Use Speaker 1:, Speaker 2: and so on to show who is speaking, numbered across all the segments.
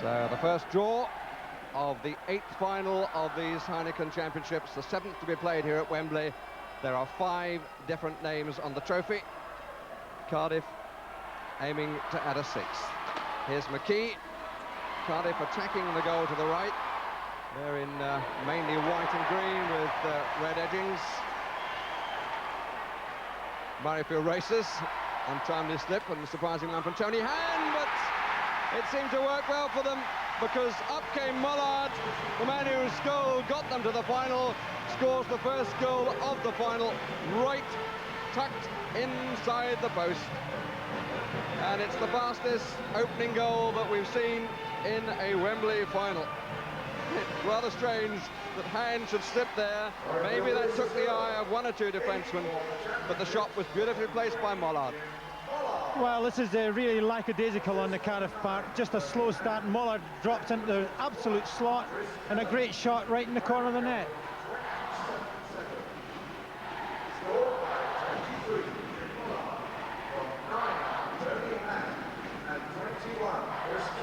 Speaker 1: So the first draw of the 8th final of these Heineken Championships, the 7th to be played here at Wembley. There are 5 different names on the trophy. Cardiff aiming to add a 6th. Here's McKee. Cardiff attacking the goal to the right. They're in mainly white and green with red edgings. Murrayfield races. Untimely slip and a surprising one from Tony Hand, but it seemed to work well for them because up came Mullard, the man whose goal got them to the final, scores the first goal of the final, right tucked inside the post. And it's the fastest opening goal that we've seen in a Wembley final. It's rather strange that Hand should slip there. Maybe that took the eye of 1 or 2 defensemen, but the shot was beautifully placed by Mullard.
Speaker 2: Well, this is really lackadaisical on the Cardiff part. Just a slow start, and Mullard drops into the absolute slot, and a great shot right in the corner of the net.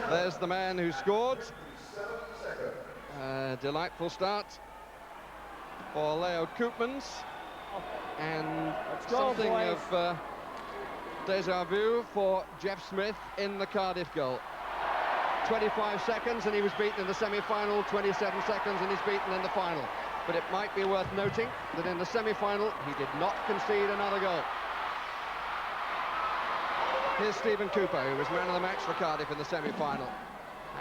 Speaker 1: There's the man who scored. Delightful start for Leo Koopmans, and something of deja vu for Jeff Smith in the Cardiff goal. 25 seconds and he was beaten in the semi-final, 27 seconds and he's beaten in the final. But it might be worth noting that in the semi-final he did not concede another goal. Here's Stephen Cooper, who was man of the match for Cardiff in the semi-final,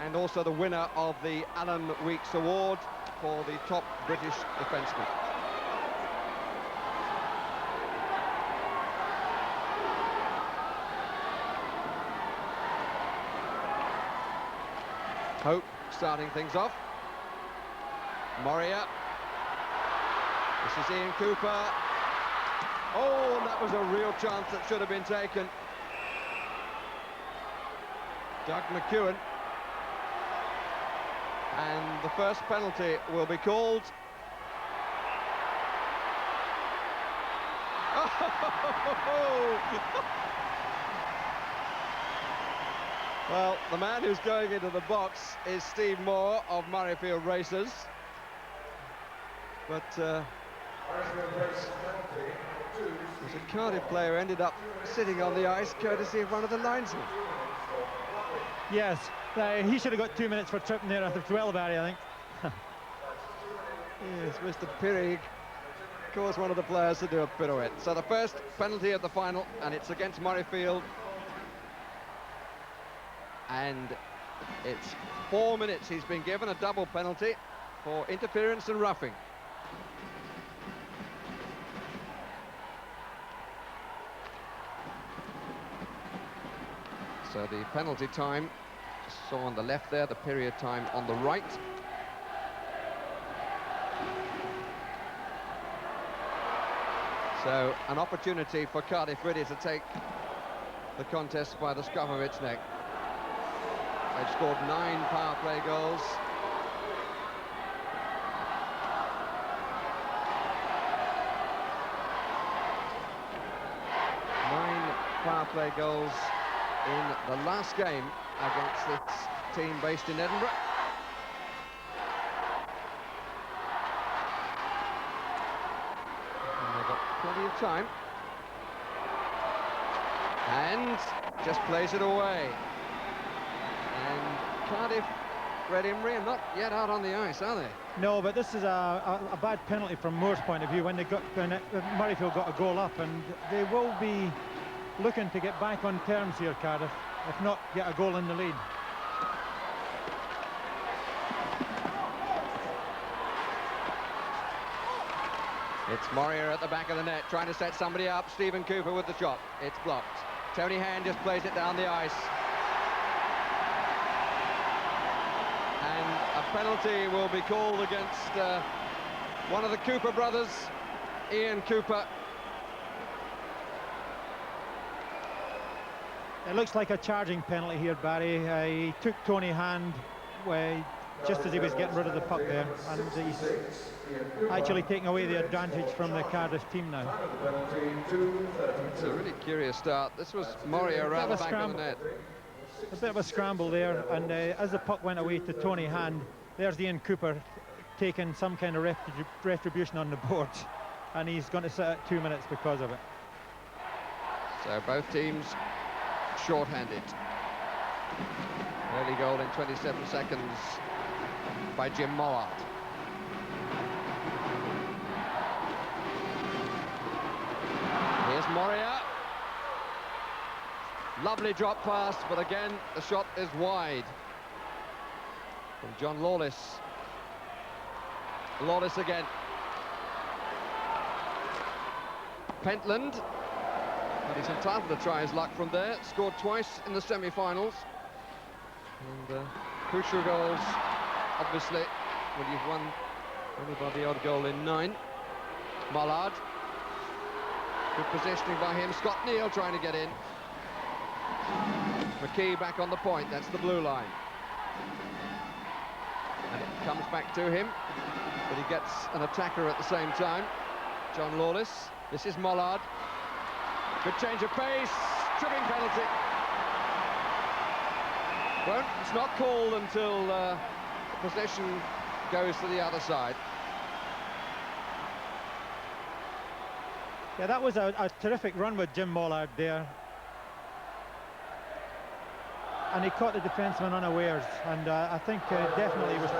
Speaker 1: and also the winner of the Alan Weeks Award for the top British defenceman. Hope starting things off. Moria. This is Ian Cooper. Oh, and that was a real chance that should have been taken. Doug McEwen. And the first penalty will be called. Well, the man who's going into the box is Steve Moore of Murrayfield Racers. But the Cardiff player ended up sitting on the ice courtesy of one of the linesmen.
Speaker 2: Yes, he should have got 2 minutes for tripping there after Twelleberry, I think.
Speaker 1: Yes, Mr. Pirrig caused one of the players to do a pirouette. So the first penalty of the final, and it's against Murrayfield. And it's 4 minutes. He's been given a double penalty for interference and roughing. So the penalty time, just saw on the left there, the period time on the right. So an opportunity for Cardiff really to take the contest by the scruff of its neck. They've scored 9 power play goals. Nine power play goals in the last game against this team based in Edinburgh. And they've got plenty of time. And just plays it away. And Cardiff, Red Imrie, are not yet out on the ice, are they?
Speaker 2: No, but this is a bad penalty from Moore's point of view when Murrayfield got a goal up, and they will be looking to get back on terms here, Cardiff, if not get a goal in the lead.
Speaker 1: It's Moria at the back of the net, trying to set somebody up. Stephen Cooper with the shot. It's blocked. Tony Hand just plays it down the ice. And a penalty will be called against one of the Cooper brothers, Ian Cooper.
Speaker 2: It looks like a charging penalty here, Barry. He took Tony Hand just as he was getting rid of the puck there, and he's actually taking away the advantage from the Cardiff team now.
Speaker 1: It's a really curious start. This was Moria around the back of the net.
Speaker 2: A bit of a scramble there, and as the puck went away to Tony Hand, there's Ian Cooper taking some kind of retribution on the board, and he's going to sit at 2 minutes because of it.
Speaker 1: So both teams short-handed. Early goal in 27 seconds by Jim Mollard. Here's Moria. Lovely drop pass, but again the shot is wide. From John Lawless. Lawless again. Pentland. But he's entitled to try his luck from there. Scored twice in the semi-finals. And crucial goals, obviously, when you've won only by the odd goal in 9. Mollard. Good positioning by him. Scott Neal trying to get in. McKee back on the point. That's the blue line. And it comes back to him. But he gets an attacker at the same time. John Lawless. This is Mollard. Good change of pace. Tripping penalty. Well, it's not called until the possession goes to the other side.
Speaker 2: Yeah, that was a terrific run with Jim Mollard there. And he caught the defenseman unawares, and I think definitely was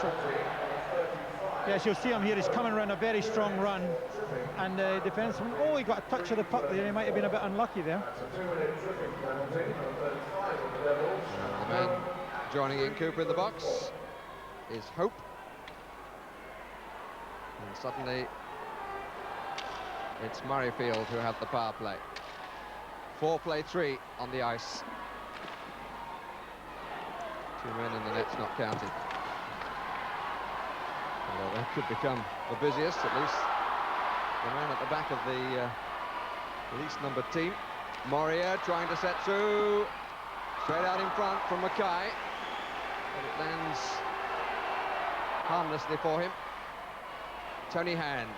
Speaker 2: yes, you'll see him here, he's coming around a very strong run, and the defenseman, oh, he got a touch of the puck there, he might have been a bit unlucky there.
Speaker 1: The man joining in Cooper in the box is Hope. And suddenly it's Murrayfield who have the power play. 4-play-3 on the ice. 2 men in the net's not counted. Well, that could become the busiest, at least the man at the back of the least numbered team. Moria trying to set through. Straight out in front from Mackay. But it lands harmlessly for him. Tony Hand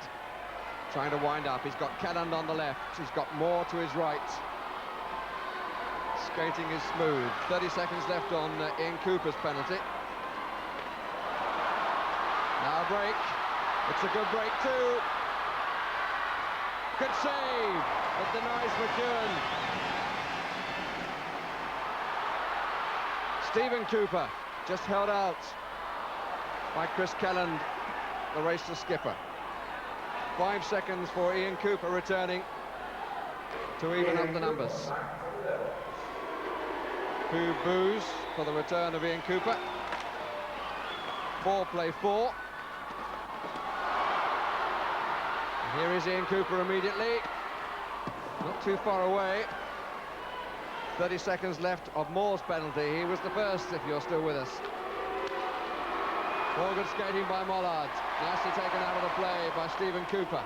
Speaker 1: trying to wind up. He's got Calland on the left. He's got Moore to his right. Skating is smooth. 30 seconds left on Ian Cooper's penalty. Now a break. It's a good break too. Good save. It denies McEwen. Stephen Cooper just held out by Chris Calland, the racer skipper. 5 seconds for Ian Cooper returning to even up the numbers. 2 boos for the return of Ian Cooper. 4-play-4. Here is Ian Cooper immediately. Not too far away. 30 seconds left of Moore's penalty. He was the first, if you're still with us. All good skating by Mollard. Nicely taken out of the play by Stephen Cooper.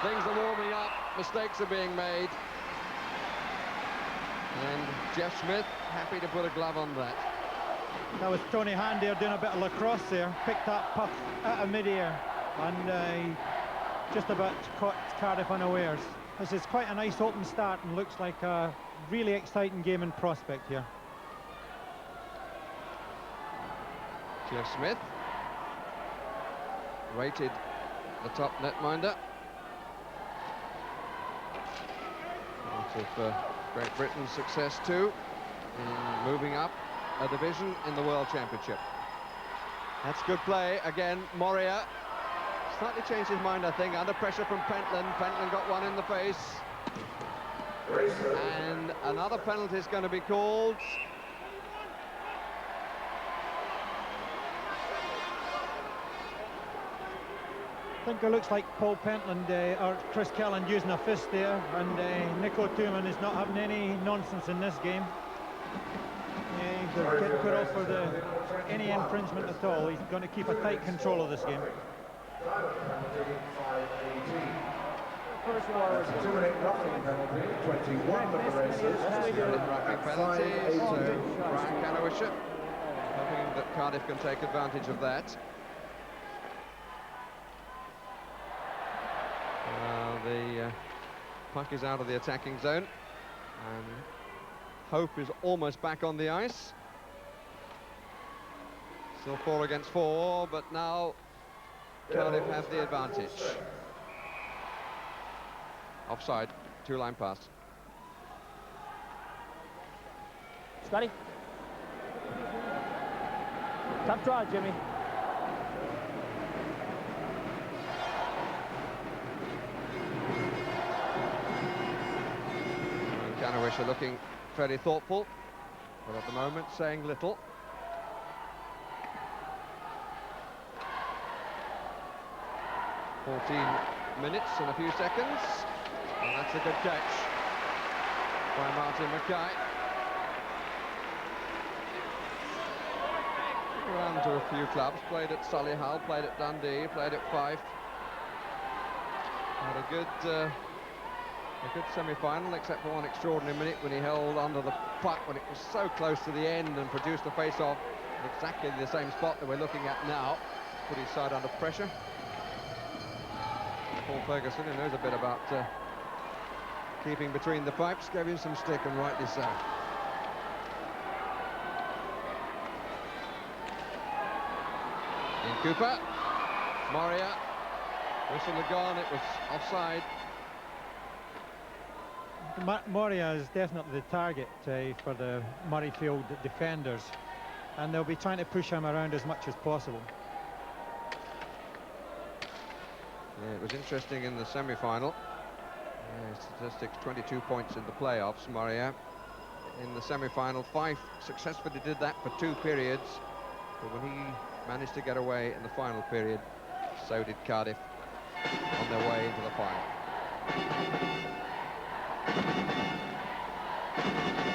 Speaker 1: Things are warming up. Mistakes are being made. And Jeff Smith happy to put a glove on that.
Speaker 2: That was Tony Hand there doing a bit of lacrosse there. Picked that puck out of mid-air and just about caught Cardiff unawares. This is quite a nice open start and looks like a really exciting game in prospect here.
Speaker 1: Jeff Smith rated the top netminder out of Great Britain's success too in moving up a division in the World Championship. That's good play again. Moria slightly changed his mind, I think, under pressure from Pentland. Pentland got one in the face, and another penalty is going to be called.
Speaker 2: I think it looks like Paul Pentland or Chris Calland using a fist there, and Nico Tuman is not having any nonsense in this game. He's getting put off for any infringement at all. He's going to keep a tight control of this game.
Speaker 3: First one, 2-minute roughing penalty, 21 of the races.
Speaker 1: Roughing penalty, so Brian Canowisher hoping that Cardiff can take advantage of that. The puck is out of the attacking zone, and Hope is almost back on the ice. Still 4 against 4, but now Cardiff have the advantage. Offside, 2-line pass.
Speaker 4: Scotty. Top draw, Jimmy.
Speaker 1: Canowish are looking fairly thoughtful, but at the moment saying little. Minutes and a few seconds, and that's a good catch by Martin Mackay. Ran to a few clubs, played at Solihull, played at Dundee, played at Fife. Had a good semi-final, except for one extraordinary minute when he held under the puck when it was so close to the end and produced a face-off in exactly the same spot that we're looking at now. Put his side under pressure. Paul Ferguson, who knows a bit about keeping between the pipes, gave him some stick, and rightly so. In Cooper, Moria, whistle had gone, it was offside.
Speaker 2: Moria is definitely the target for the Murrayfield defenders, and they'll be trying to push him around as much as possible.
Speaker 1: Yeah, it was interesting in the semi-final. Statistics, 22 points in the playoffs, Moria. In the semi-final, Fife successfully did that for 2 periods, but when he managed to get away in the final period, so did Cardiff on their way into the final.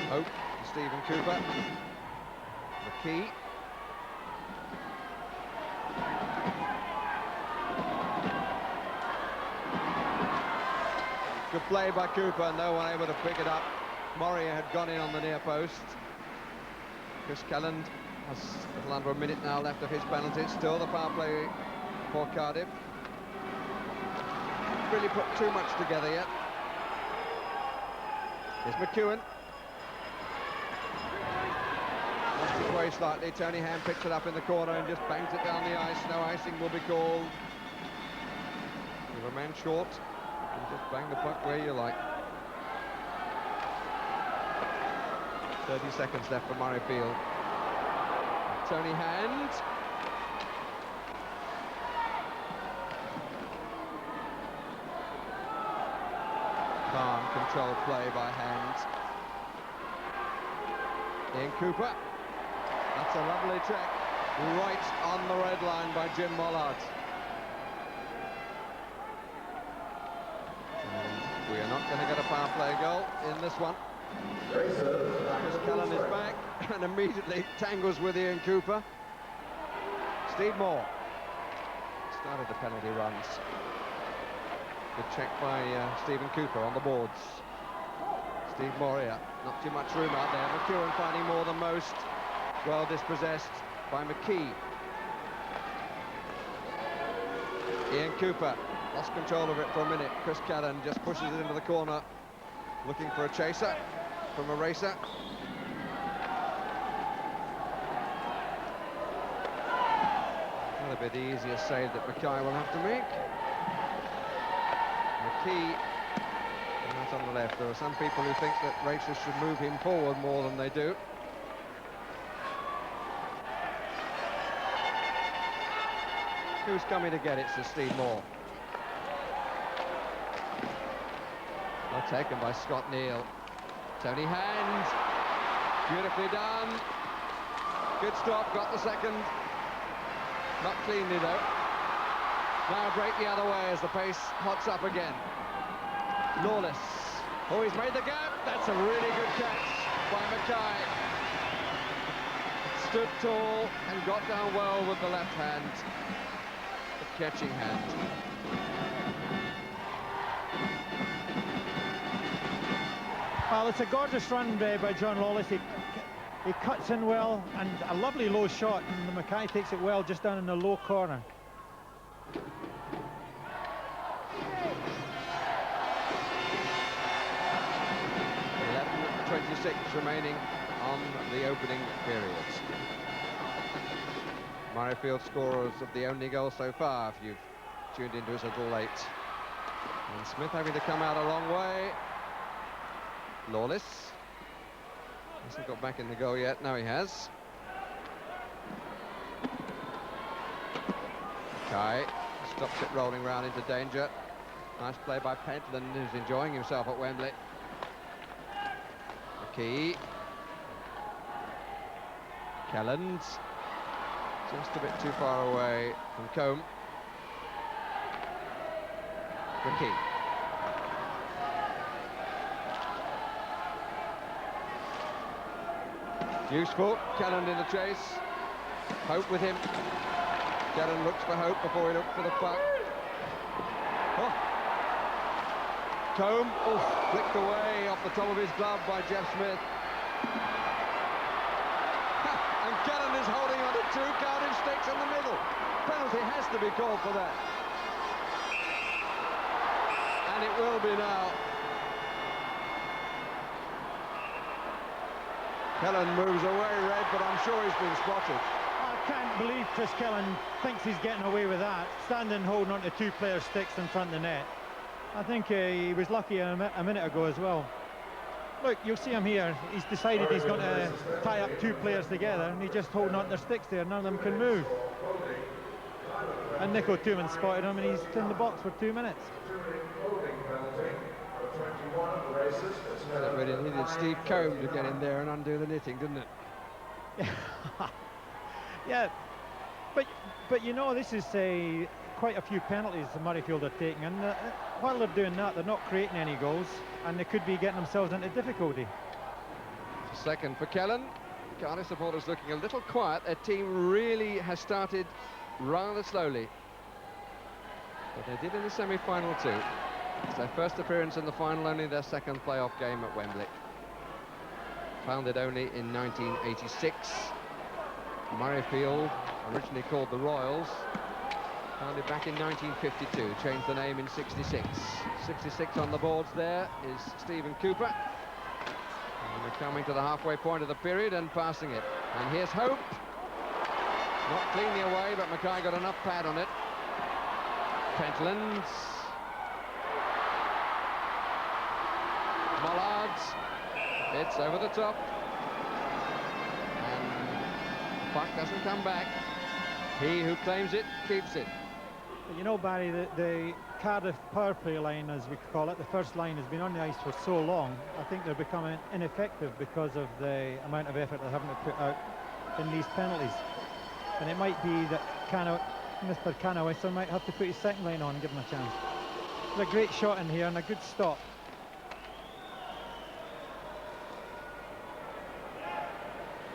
Speaker 1: Hope, Stephen Cooper, McKee. Good play by Cooper, no one able to pick it up. Moria had gone in on the near post. Chris Kelland has a little under a minute now left of his penalty. Still the power play for Cardiff. Really put too much together yet. Here's McEwen. Lost his way slightly. Tony Ham picks it up in the corner and just bangs it down the ice. No icing will be called. With a man short, you can just bang the puck where you like. 30 seconds left for Murrayfield. Tony Hand. Calm, controlled play by Hand. Ian Cooper. That's a lovely check. Right on the red line by Jim Mollard. And we are not going to get a power play goal in this one. Chris Cullen is back and immediately tangles with Ian Cooper. Steve Moore started the penalty runs. Good check by Stephen Cooper on the boards. Steve Moria, not too much room out there. McEwen finding more than most. Well dispossessed by McKee. Ian Cooper lost control of it for a minute. Chris Callan just pushes it into the corner, looking for a chaser from a racer. Not a bit easier save that Mackay will have to make. McKee, and that's on the left. There are some people who think that racers should move him forward more than they do. Who's coming to get it? It's Steve Moore. Well taken by Scott Neal. Tony Hand, beautifully done. Good stop, got the second. Not cleanly though. Now break the other way as the pace hots up again. Lawless. Oh, he's made the gap. That's a really good catch by Mackay. Stood tall and got down well with the left hand. The catching hand.
Speaker 2: Well, it's a gorgeous run by John Lawless. He cuts in well, and a lovely low shot, and the Mackay takes it well just down in the low corner. .26 remaining on the opening period.
Speaker 1: Murrayfield scorers of the only goal so far, if you've tuned into us a little late. And Smith having to come out a long way. Lawless. Hasn't got back in the goal yet. Now he has. Kai stops it rolling round into danger. Nice play by Pentland, who's enjoying himself at Wembley. McKee. Kelland. Just a bit too far away from Combe. McKee. Useful. Kelland in the chase. Hope with him. Kelland looks for Hope before he looks for the puck. Oh. Combe, flicked away off the top of his glove by Jeff Smith. And Kelland is holding on to two Cardiff sticks in the middle. Penalty has to be called for that. And it will be now. Kelland moves away, Red, but I'm sure he's been spotted.
Speaker 2: I can't believe Chris Kelland thinks he's getting away with that, standing holding on to two players' sticks in front of the net. I think he was lucky a minute ago as well. Look, you'll see him here. He's decided he's going to tie up two players together, and he's just holding on to their sticks there. None of them can move. And Nico Tuman spotted him, and he's in the box for 2 minutes.
Speaker 1: It really needed Steve Combe to get in there and undo the knitting, didn't it?
Speaker 2: Yeah, but you know, this is quite a few penalties the Murrayfield are taking, and while they're doing that, they're not creating any goals, and they could be getting themselves into difficulty.
Speaker 1: Second for Kelland. Cardiff supporters looking a little quiet. Their team really has started rather slowly, but they did in the semi-final too. It's their first appearance in the final, only their second playoff game at Wembley. Founded only in 1986. Murrayfield, originally called the Royals, founded back in 1952, changed the name in 66. 66 on the boards there is Stephen Cooper. And we're coming to the halfway point of the period and passing it. And here's Hope. Not cleanly away, but Mackay got enough pad on it. Pentland. Mollards. It's over the top. And the puck doesn't come back. He who claims it, keeps it.
Speaker 2: You know, Barry, the Cardiff power play line, as we call it, the first line, has been on the ice for so long. I think they're becoming ineffective because of the amount of effort they're having to put out in these penalties. And it might be that Mr. Canawester might have to put his second line on and give him a chance. It's a great shot in here and a good stop.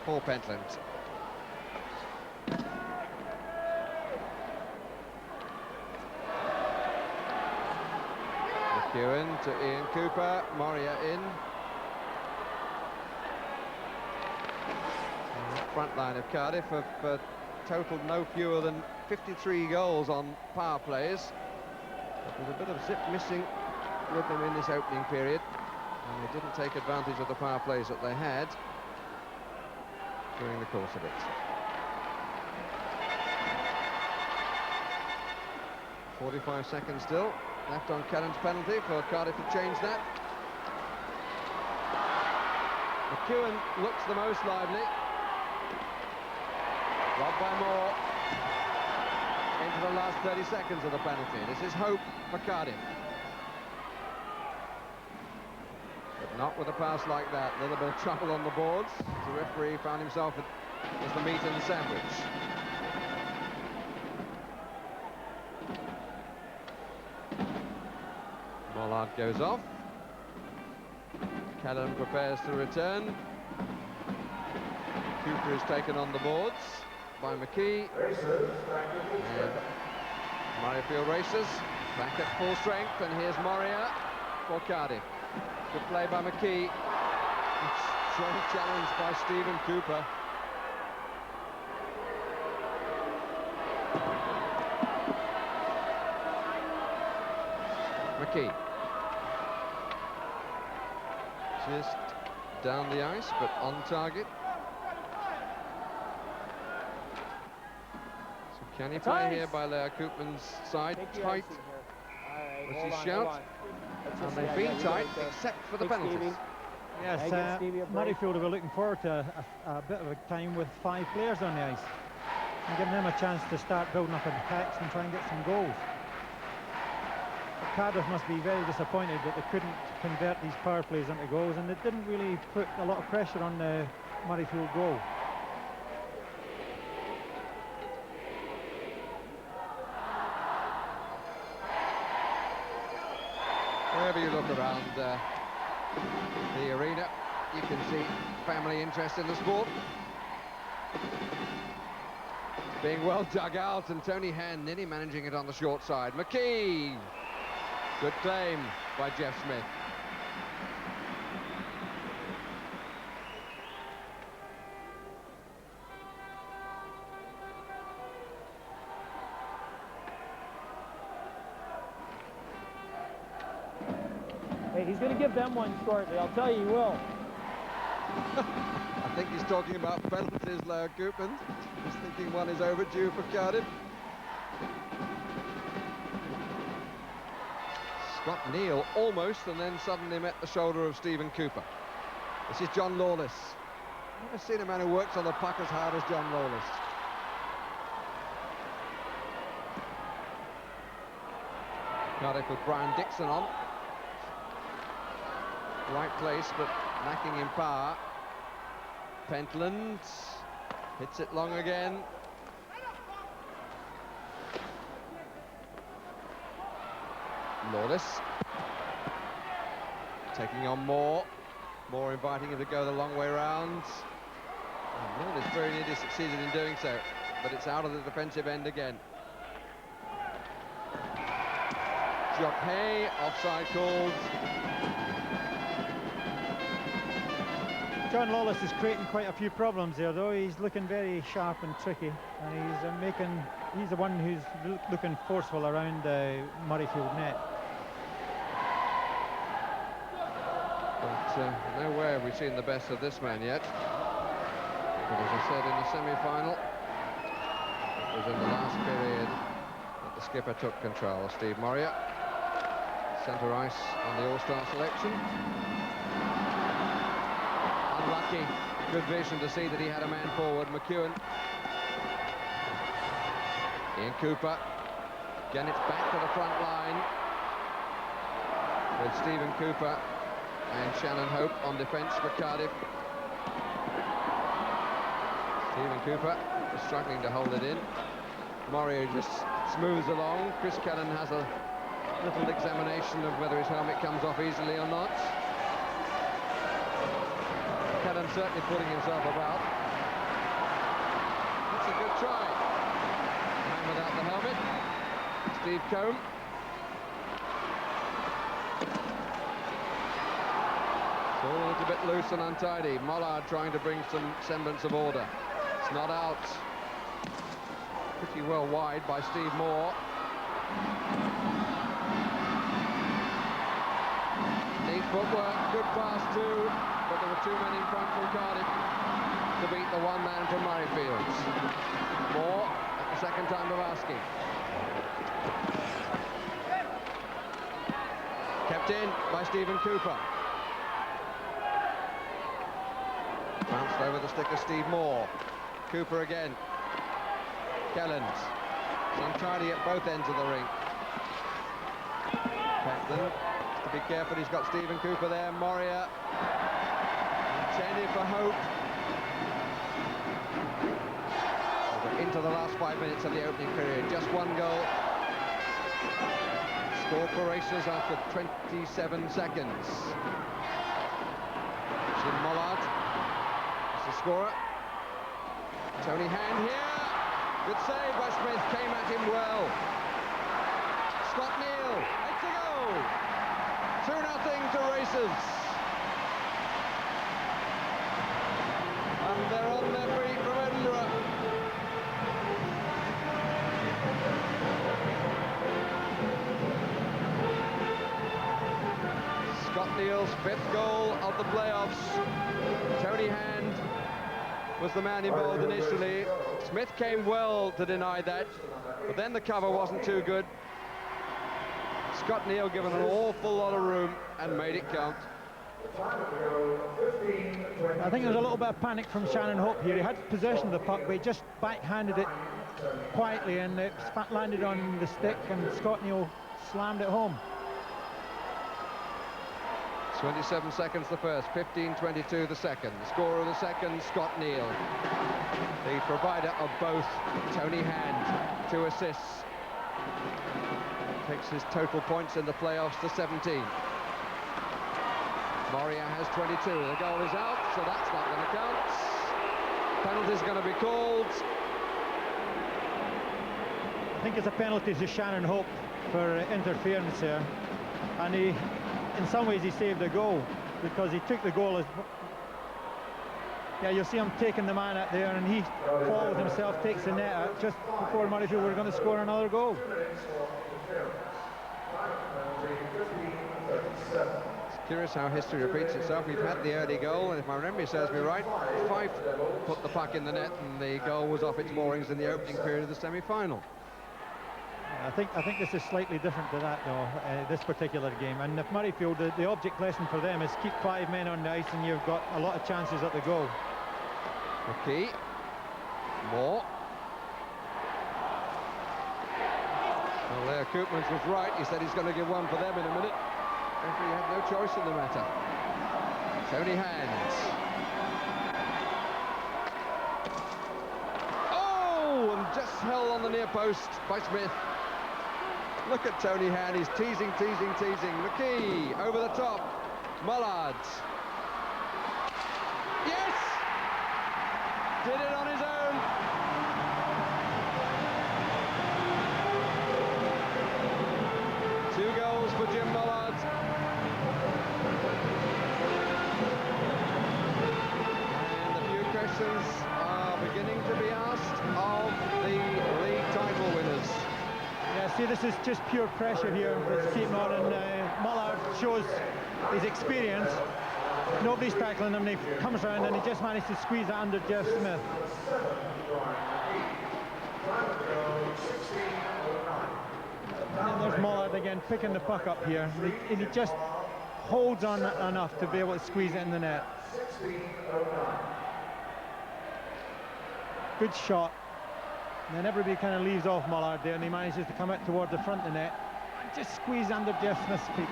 Speaker 1: Paul Pentland. McEwen to Ian Cooper. Moria in. And the front line of Cardiff have totaled no fewer than 53 goals on power plays. But there's a bit of zip missing with them in this opening period, and they didn't take advantage of the power plays that they had during the course of it. 45 seconds still left on Kelland's penalty for Cardiff to change that. McEwen looks the most lively. Robbed by Moore into the last 30 seconds of the penalty. This is Hope for Cardiff. But not with a pass like that. A little bit of trouble on the boards. The referee found himself as the meat in the sandwich. Mollard goes off. Kelland prepares to return. Cooper is taken on the boards by McKee. And Murrayfield races back at full strength, and here's Moria for Cardiff. Good play by McKee. Strong challenge by Stephen Cooper. McKee. Just down the ice, but on target. Can he play here by Leo Koopman's side? Tight. Was he shout? And they've been tight, except for the penalties.
Speaker 2: Yes, Murrayfield will be looking forward to a bit of a time with 5 players on the ice and giving them a chance to start building up attacks and try and get some goals. But Cardiff must be very disappointed that they couldn't convert these power plays into goals, and it didn't really put a lot of pressure on the Murrayfield goal.
Speaker 1: Wherever you look around the arena, you can see family interest in the sport. Being well dug out, and Tony Hand nearly managing it on the short side. McKee! Good claim by Jeff Smith.
Speaker 4: Hey, he's going to give them one shortly. I'll tell you, he will.
Speaker 1: I think he's talking about penalties, Leo Koopman. He's thinking one is overdue for Cardiff. Scott Neal almost, and then suddenly met the shoulder of Stephen Cooper. This is John Lawless. I've never seen a man who works on the puck as hard as John Lawless. Cardiff with Brian Dixon on. Right place, but lacking in power. Pentland hits it long again. Lawless taking on Moore. Moore inviting him to go the long way round. And Lawless very nearly succeeded in doing so, but it's out of the defensive end again. Jock Hay, offside called.
Speaker 2: John Lawless is creating quite a few problems there, though. He's looking very sharp and tricky, and he's the one who's looking forceful around the Murrayfield net.
Speaker 1: But nowhere have we seen the best of this man yet. But as I said, in the semi-final, it was in the last period that the skipper took control. Steve Moria, centre ice on the All-Star selection. Unlucky. Good vision to see that he had a man forward, McEwen. Ian Cooper. Again, it's back to the front line with Stephen Cooper and Shannon Hope on defence for Cardiff. Stephen Cooper is struggling to hold it in. Morio just smooths along. Chris Callan has a little examination of whether his helmet comes off easily or not. Callan certainly putting himself about. That's a good try. Man without the helmet. Steve Combe. It's all a little bit loose and untidy. Mollard trying to bring some semblance of order. It's not out. Pretty well wide by Steve Moore. Neat footwork, good pass too, but there were 2 men in front from Cardiff to beat the 1 man from Murrayfield. Moore at the second time of asking. Kept in by Stephen Cooper. Bounced over the stick of Steve Moore. Cooper again. Kellens. It's untidy at both ends of the ring. Pentland. To be careful, he's got Stephen Cooper there. Moria. Intended for Hope. We're into the last 5 minutes of the opening period. Just 1 goal. Score for Racers after 27 seconds. Jim Mollard is the scorer. Tony Hand here. Good save by Smith. Came at him well. Scott Neal. 8 to go. 2-0 to Racers. And they're on their feet from Edinburgh. Scott Neal's 5th goal of the playoffs. Tony Hand was the man involved initially. Smith came well to deny that, but then the cover wasn't too good. Scott Neal given an awful lot of room and made it count.
Speaker 2: I think there's a little bit of panic from Shannon Hope here. He had possession of the puck, but he just backhanded it quietly, and it landed on the stick, and Scott Neal slammed it home.
Speaker 1: 27 seconds the first, 15:22 the second. The scorer of the second, Scott Neal. The provider of both, Tony Hand, 2 assists. Takes his total points in the playoffs to 17. Moria has 22. The goal is out, so that's not going to count. Penalty's going to be called.
Speaker 2: I think it's a penalty to Shannon Hope for interference here, and he, in some ways, he saved the goal because he took the goal as. Yeah, you'll see him taking the man out there, and he follows himself, takes the net out just before Murrayfield were going to score another goal.
Speaker 1: It's curious how history repeats itself. We've had the early goal, and if my memory serves me right, Fife put the puck in the net, and the goal was off its moorings in the opening period of the semi-final.
Speaker 2: I think this is slightly different to that, though, this particular game. And if Murrayfield, the object lesson for them is keep 5 men on the ice, and you've got a lot of chances at the goal.
Speaker 1: McKee. Moore. Well, there, Koopmans was right. He said he's going to give one for them in a minute. Referee had no choice in the matter. Tony Hands. Oh, and just held on the near post by Smith. Look at Tony Hand. He's teasing. McKee over the top. Mullard. Yes! Did it on his own. Two goals for Jim Mullard. And a few questions are beginning to be asked of the league title winners.
Speaker 2: Yeah, see, this is just pure pressure here that's keeping on, and Mullard shows his experience. Nobody's tackling him, and he comes around and he just managed to squeeze it under Jeff Smith. And there's Mullard again picking the puck up here, and he just holds on enough to be able to squeeze it in the net. Good shot. And then everybody kind of leaves off Mullard there, and he manages to come out towards the front of the net and just squeeze under Jeff Smith's feet.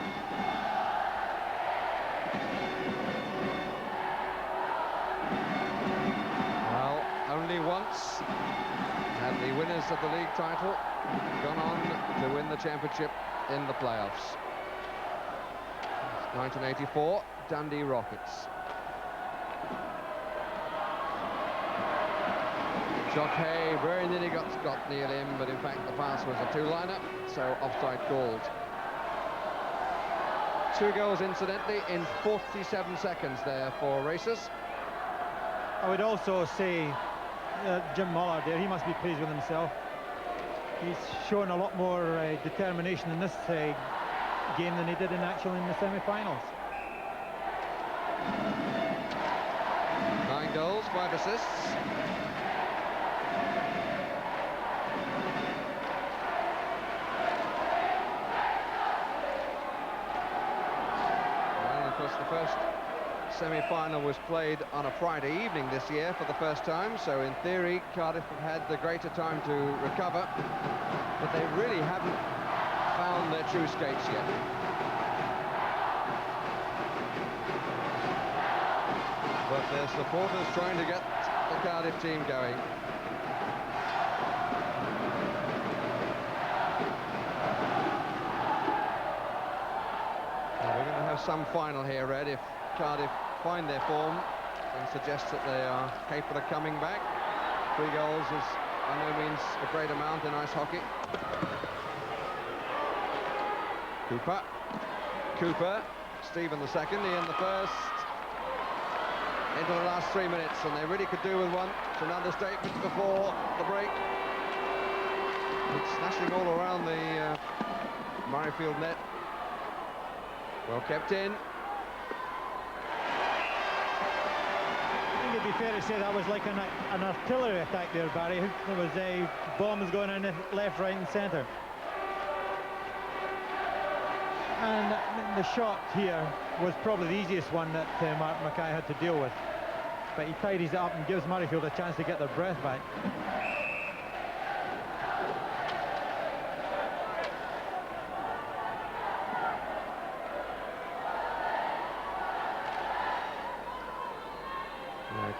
Speaker 1: Well, only once have the winners of the league title gone on to win the championship in the playoffs. 1984, Dundee Rockets. Jock Hay very nearly got Scott Neal in, but in fact the pass was a two-liner, so offside called. 2 goals, incidentally, in 47 seconds there for Racers.
Speaker 2: I would also say Jim Mullard there, he must be pleased with himself. He's shown a lot more determination in this game than he did in the semi-finals.
Speaker 1: 9 goals, 5 assists. Well, of course, the first semi-final was played on a Friday evening this year for the first time, so in theory Cardiff have had the greater time to recover, but they really haven't found their true skates yet. But their supporters trying to get the Cardiff team going. Now we're going to have some final here, Red, if Cardiff find their form and suggest that they are capable of coming back. 3 goals is by no means a great amount in ice hockey. Cooper, Stephen the second, Ian the first. Into the last 3 minutes, and they really could do with one. It's an understatement before the break. It's slashing all around the Murrayfield net. Well kept in.
Speaker 2: I think it'd be fair to say that was like an artillery attack there, Barry. There was bombs going in left, right and centre. And the shot here was probably the easiest one that Mark Mackay had to deal with. But he tidies it up and gives Murrayfield a chance to get their breath back.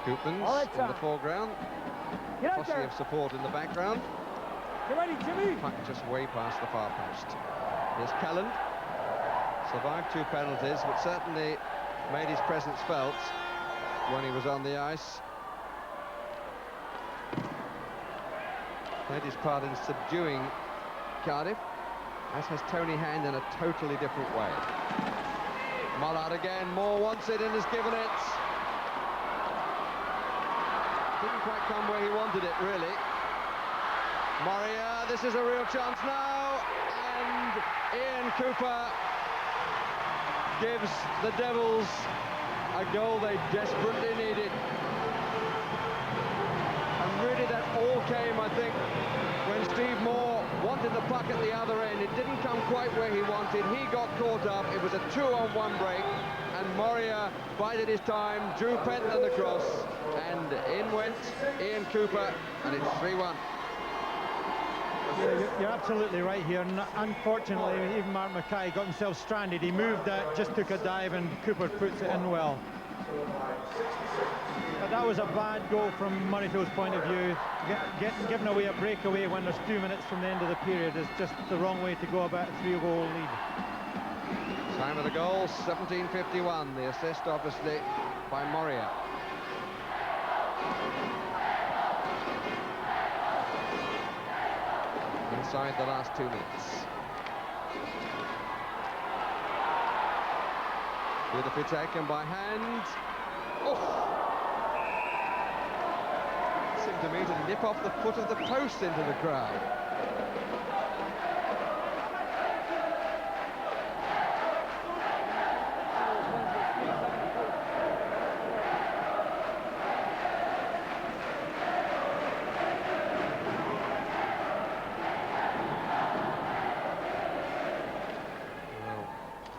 Speaker 1: Coopmans in the foreground, posse of support in the background.
Speaker 4: Get ready, Jimmy!
Speaker 1: Puck just way past the far post. Here's Kelland. Survived 2 penalties, but certainly made his presence felt when he was on the ice. Played his part in subduing Cardiff, as has Tony Hand in a totally different way. Mollard again, Moore wants it and has given it. Didn't quite come where he wanted it, really. Moria, this is a real chance now, and Ian Cooper gives the Devils a goal they desperately needed. And really that all came, I think, when Steve Moore wanted the puck at the other end. It didn't come quite where he wanted. He got caught up. It was a 2-on-1 break, and Moria bided his time, drew Pentland across, and in went Ian Cooper, and it's 3-1.
Speaker 2: Yeah, you're absolutely right here. Unfortunately, even Mark Mackay got himself stranded. He moved that, just took a dive, and Cooper puts it in well. But that was a bad goal from Murrayfield's point of view. Giving away a breakaway when there's 2 minutes from the end of the period is just the wrong way to go about a 3-goal lead.
Speaker 1: Time of the goal, 17:51. The assist, obviously, by Moria. Inside the last 2 minutes. Beautifully taken by Hand. Oh! Seemed to me to nip off the foot of the post into the crowd.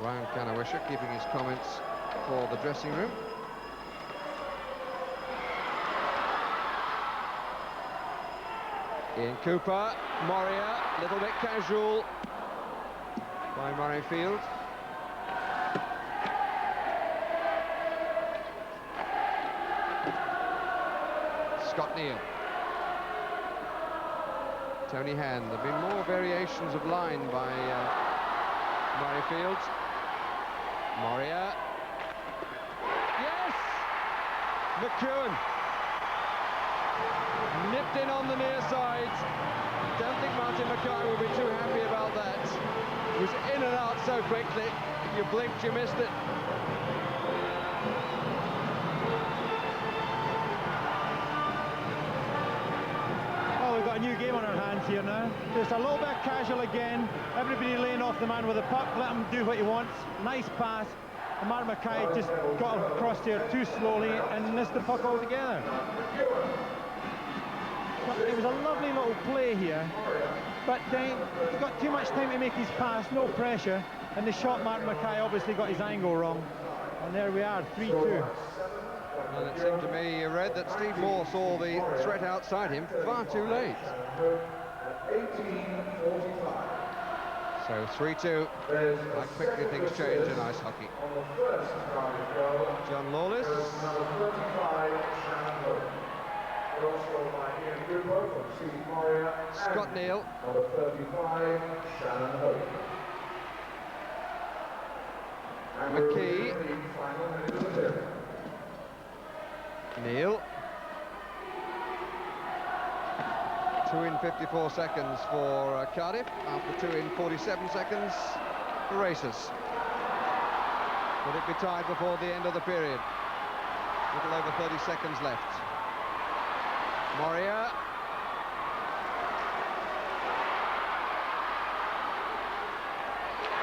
Speaker 1: Ryan Kanawisha keeping his comments for the dressing room. Ian Cooper, Moria, a little bit casual by Murrayfield. Scott Neal. Tony Hand. There have been more variations of line by Murrayfield. Moria. Yes! McEwen. Nipped in on the near side. Don't think Martin Mackay will be too happy about that. It was in and out so quickly. You blinked, you missed it.
Speaker 2: Oh, we've got a new game on our hands here now. Just a little bit casual again. Everybody laying off the man with the puck. Let him do what he wants. Nice pass. And Mark Mackay just got across there too slowly and missed the puck altogether. It was a lovely little play here, but he got too much time to make his pass, no pressure, and the shot Mark Mackay obviously got his angle wrong. And there we are, 3-2.
Speaker 1: Well, it seemed to me, read that Steve Moore saw the threat outside him far too late. So 3-2, how quickly things change in ice hockey. John Lawless. Scott Neal. McKee. Neal. 2 in 54 seconds for Cardiff, after 2 in 47 seconds for Racers. Would it be tied before the end of the period? A little over 30 seconds left. Moria.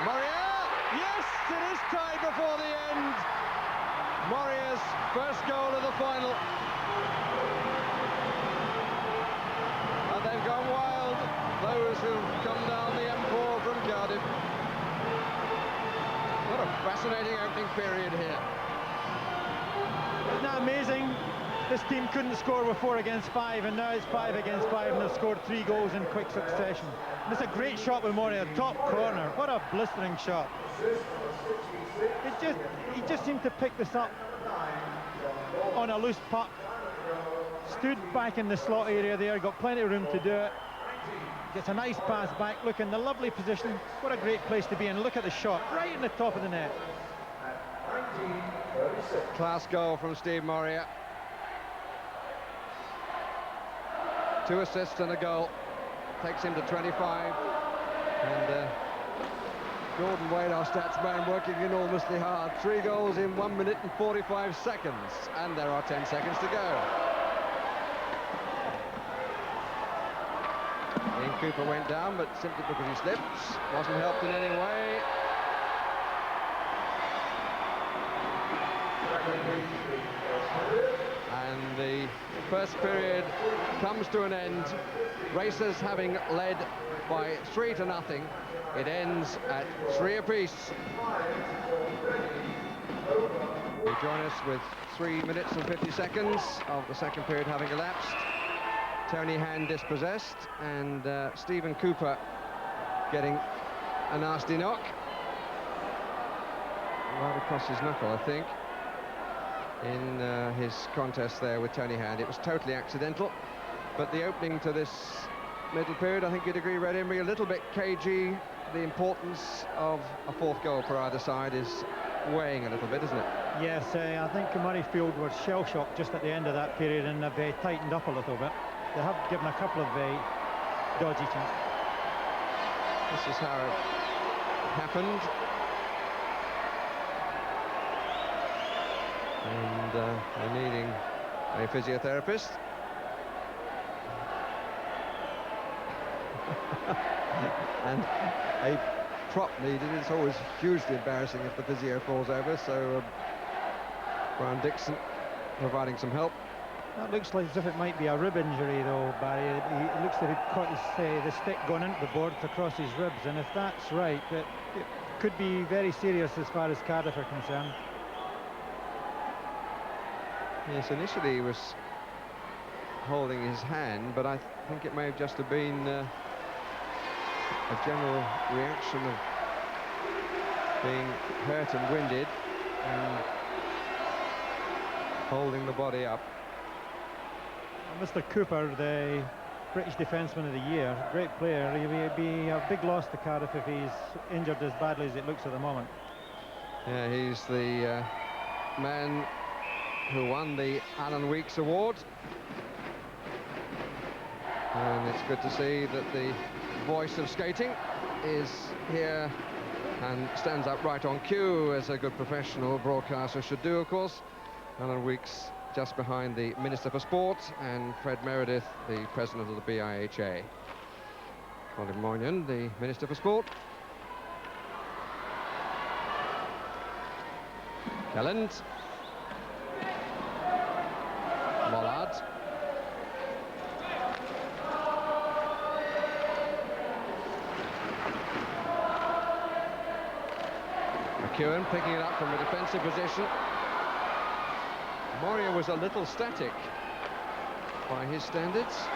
Speaker 1: Moria! Yes, it is tied before the end. Moria's first goal of the final. And they've gone wild, those who've come down the M4 from Cardiff. What a fascinating opening period here.
Speaker 2: Isn't that amazing? This team couldn't score with 4 against 5, and now it's 5 against 5, and they've scored 3 goals in quick succession. And it's a great shot with Moria, top corner. What a blistering shot. He just seemed to pick this up on a loose puck. Stood back in the slot area there, got plenty of room to do it. Gets a nice pass back. Look in the lovely position. What a great place to be in. Look at the shot, right in the top of the net.
Speaker 1: Class goal from Steve Moria. 2 assists and a goal. Takes him to 25. And Gordon Wade, our stats man, working enormously hard. 3 goals in 1 minute and 45 seconds. And there are 10 seconds to go. Ian Cooper went down, but simply because he slipped. Wasn't helped in any way. And the first period comes to an end. Racers having led by 3-0. It ends at 3 apiece. You join us with 3 minutes and 50 seconds of the second period having elapsed. Tony Hand dispossessed, and Stephen Cooper getting a nasty knock. Right across his knuckle, I think, in his contest there with Tony Hand. It was totally accidental, but the opening to this middle period, I think you'd agree, Red Emery, a little bit cagey. The importance of a 4th goal per either side is weighing a little bit, isn't it?
Speaker 2: Yes, I think Murrayfield was shell-shocked just at the end of that period, and they've tightened up a little bit. They have given a couple of dodgy chances.
Speaker 1: This is how it happened. And they're needing a physiotherapist. And a prop needed. It's always hugely embarrassing if the physio falls over, so Brian Dixon providing some help.
Speaker 2: That looks like as if it might be a rib injury, though, Barry. It looks like he'd caught the stick going into the boards across his ribs, and if that's right, it could be very serious as far as Cardiff are concerned.
Speaker 1: Yes, initially he was holding his hand, but I think it may have just have been a general reaction of being hurt and winded and holding the body up.
Speaker 2: Mr. Cooper, the British Defenceman of the Year, great player. He'll be a big loss to Cardiff if he's injured as badly as it looks at the moment.
Speaker 1: Yeah, he's the man who won the Alan Weeks Award. And it's good to see that the voice of skating is here and stands up right on cue, as a good professional broadcaster should do, of course. Alan Weeks just behind the Minister for Sport, and Fred Meredith, the president of the BIHA. Colin Moynihan, the Minister for Sport. Kelland. Mollard. McEwen picking it up from a defensive position. Moria was a little static by his standards.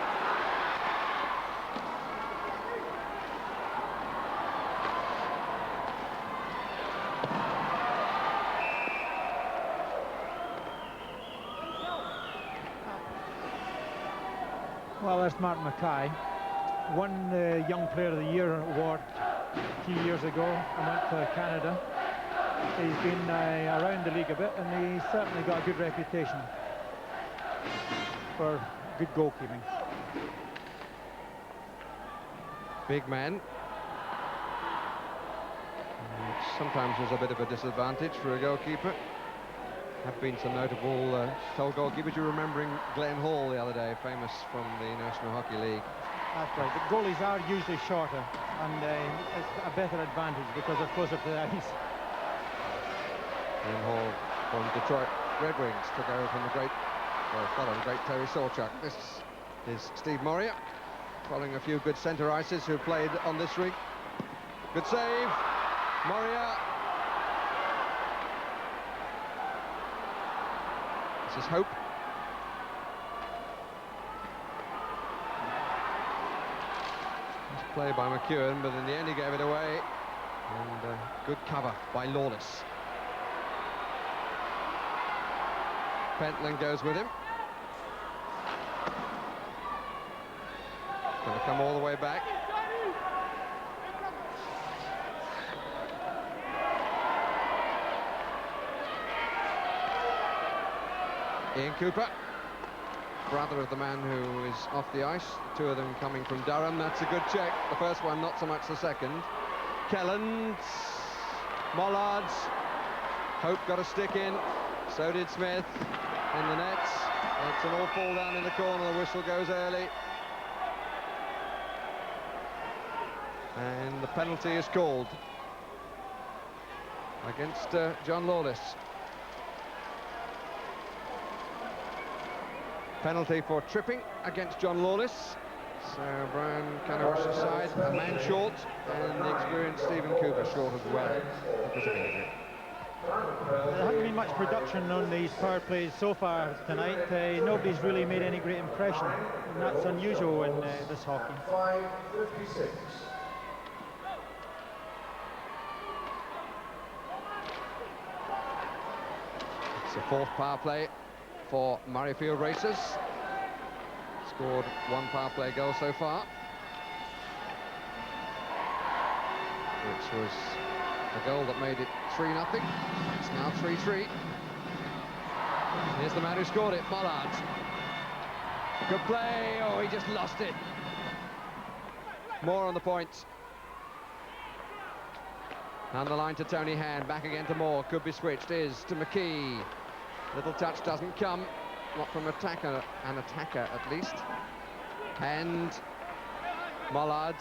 Speaker 2: Well, there's Martin Mackay. Won the Young Player of the Year award a few years ago and went to Canada. He's been around the league a bit, and he's certainly got a good reputation for good goalkeeping.
Speaker 1: Big man. Which sometimes was a bit of a disadvantage for a goalkeeper. Have been some notable tall goalkeepers. You're remembering Glenn Hall the other day, famous from the National Hockey League.
Speaker 2: That's right. The goalies are usually shorter, and it's a better advantage because they're closer to the ice.
Speaker 1: Glenn Hall from Detroit. Red Wings to go from the great, well, follow the great Terry Sawchuk. This is Steve Moria, following a few good centre ices who played on this ring. Good save, Moria. This is Hope. Nice play by McEwen, but in the end he gave it away. And good cover by Lawless. Pentland goes with him. Going to come all the way back. Ian Cooper, brother of the man who is off the ice. Two of them coming from Durham. That's a good check. The first one, not so much the second. Kelland, Mollards. Hope got a stick in. So did Smith in the nets. It's an all fall down in the corner. The whistle goes early. And the penalty is called against John Lawless. Penalty for tripping against John Lawless. So Brian Canarush's side, a man short, and the experienced Stephen Cooper short as well because of injury.
Speaker 2: There hasn't been much production on these power plays so far tonight. Nobody's really made any great impression, and that's unusual in this hockey.
Speaker 3: 5:56.
Speaker 1: It's the fourth power play for Murrayfield Racers. Scored one power play goal so far, which was the goal that made it 3-0. It's now 3-3. Here's the man who scored it, Mollard. Good play. Oh, he just lost it. Moore on the point. And the line to Tony Hand, back again to Moore. Could be switched, is to McKee. Little touch doesn't come, not from an attacker at least. And Mollard.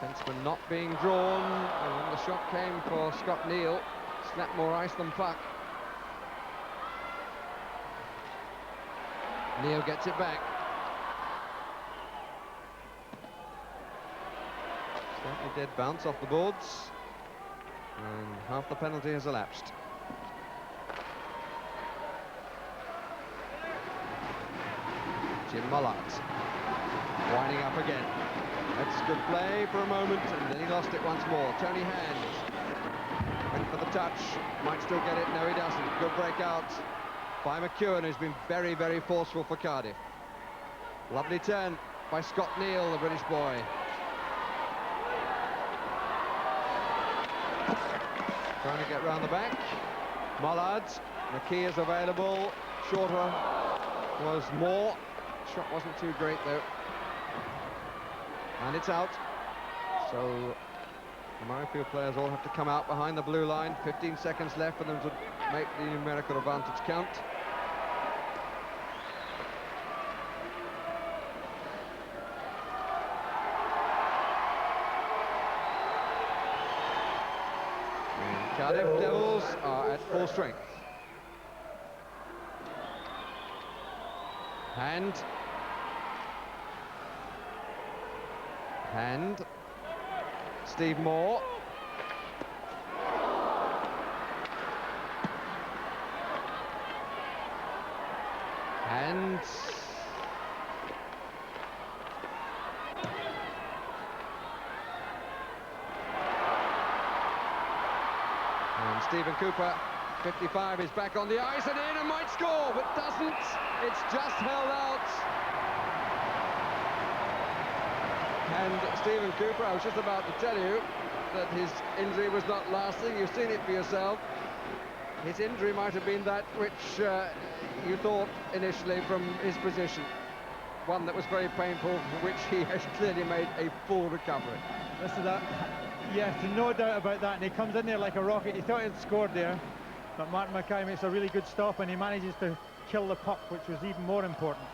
Speaker 1: Defenceman not being drawn, and the shot came for Scott Neal. Slapped more ice than puck. Neal gets it back. Slightly dead bounce off the boards, and half the penalty has elapsed. Jim Mollard winding up again. That's good play for a moment, and then he lost it once more. Tony Hand went for the touch, might still get it. No, he doesn't. Good breakout by McEwen, who's been very, very forceful for Cardiff. Lovely turn by Scott Neal, the British boy. Trying to get round the back. Mollard. McKee is available. Shorter was Moore. Shot wasn't too great though. And it's out. So the Murrayfield players all have to come out behind the blue line. 15 seconds left for them to make the numerical advantage count. And Cardiff Devils are at full strength. Hand. Steve Moore. And Stephen Cooper, 55, is back on the ice and in and might score, but doesn't. It's just held out. And Stephen Cooper, I was just about to tell you that his injury was not lasting. You've seen it for yourself. His injury might have been that which you thought initially from his position. One that was very painful, for which he has clearly made a full recovery.
Speaker 2: This is that. Yes, no doubt about that. And he comes in there like a rocket. He thought he'd scored there, but Martin Mackay makes a really good stop, and he manages to kill the puck, which was even more important.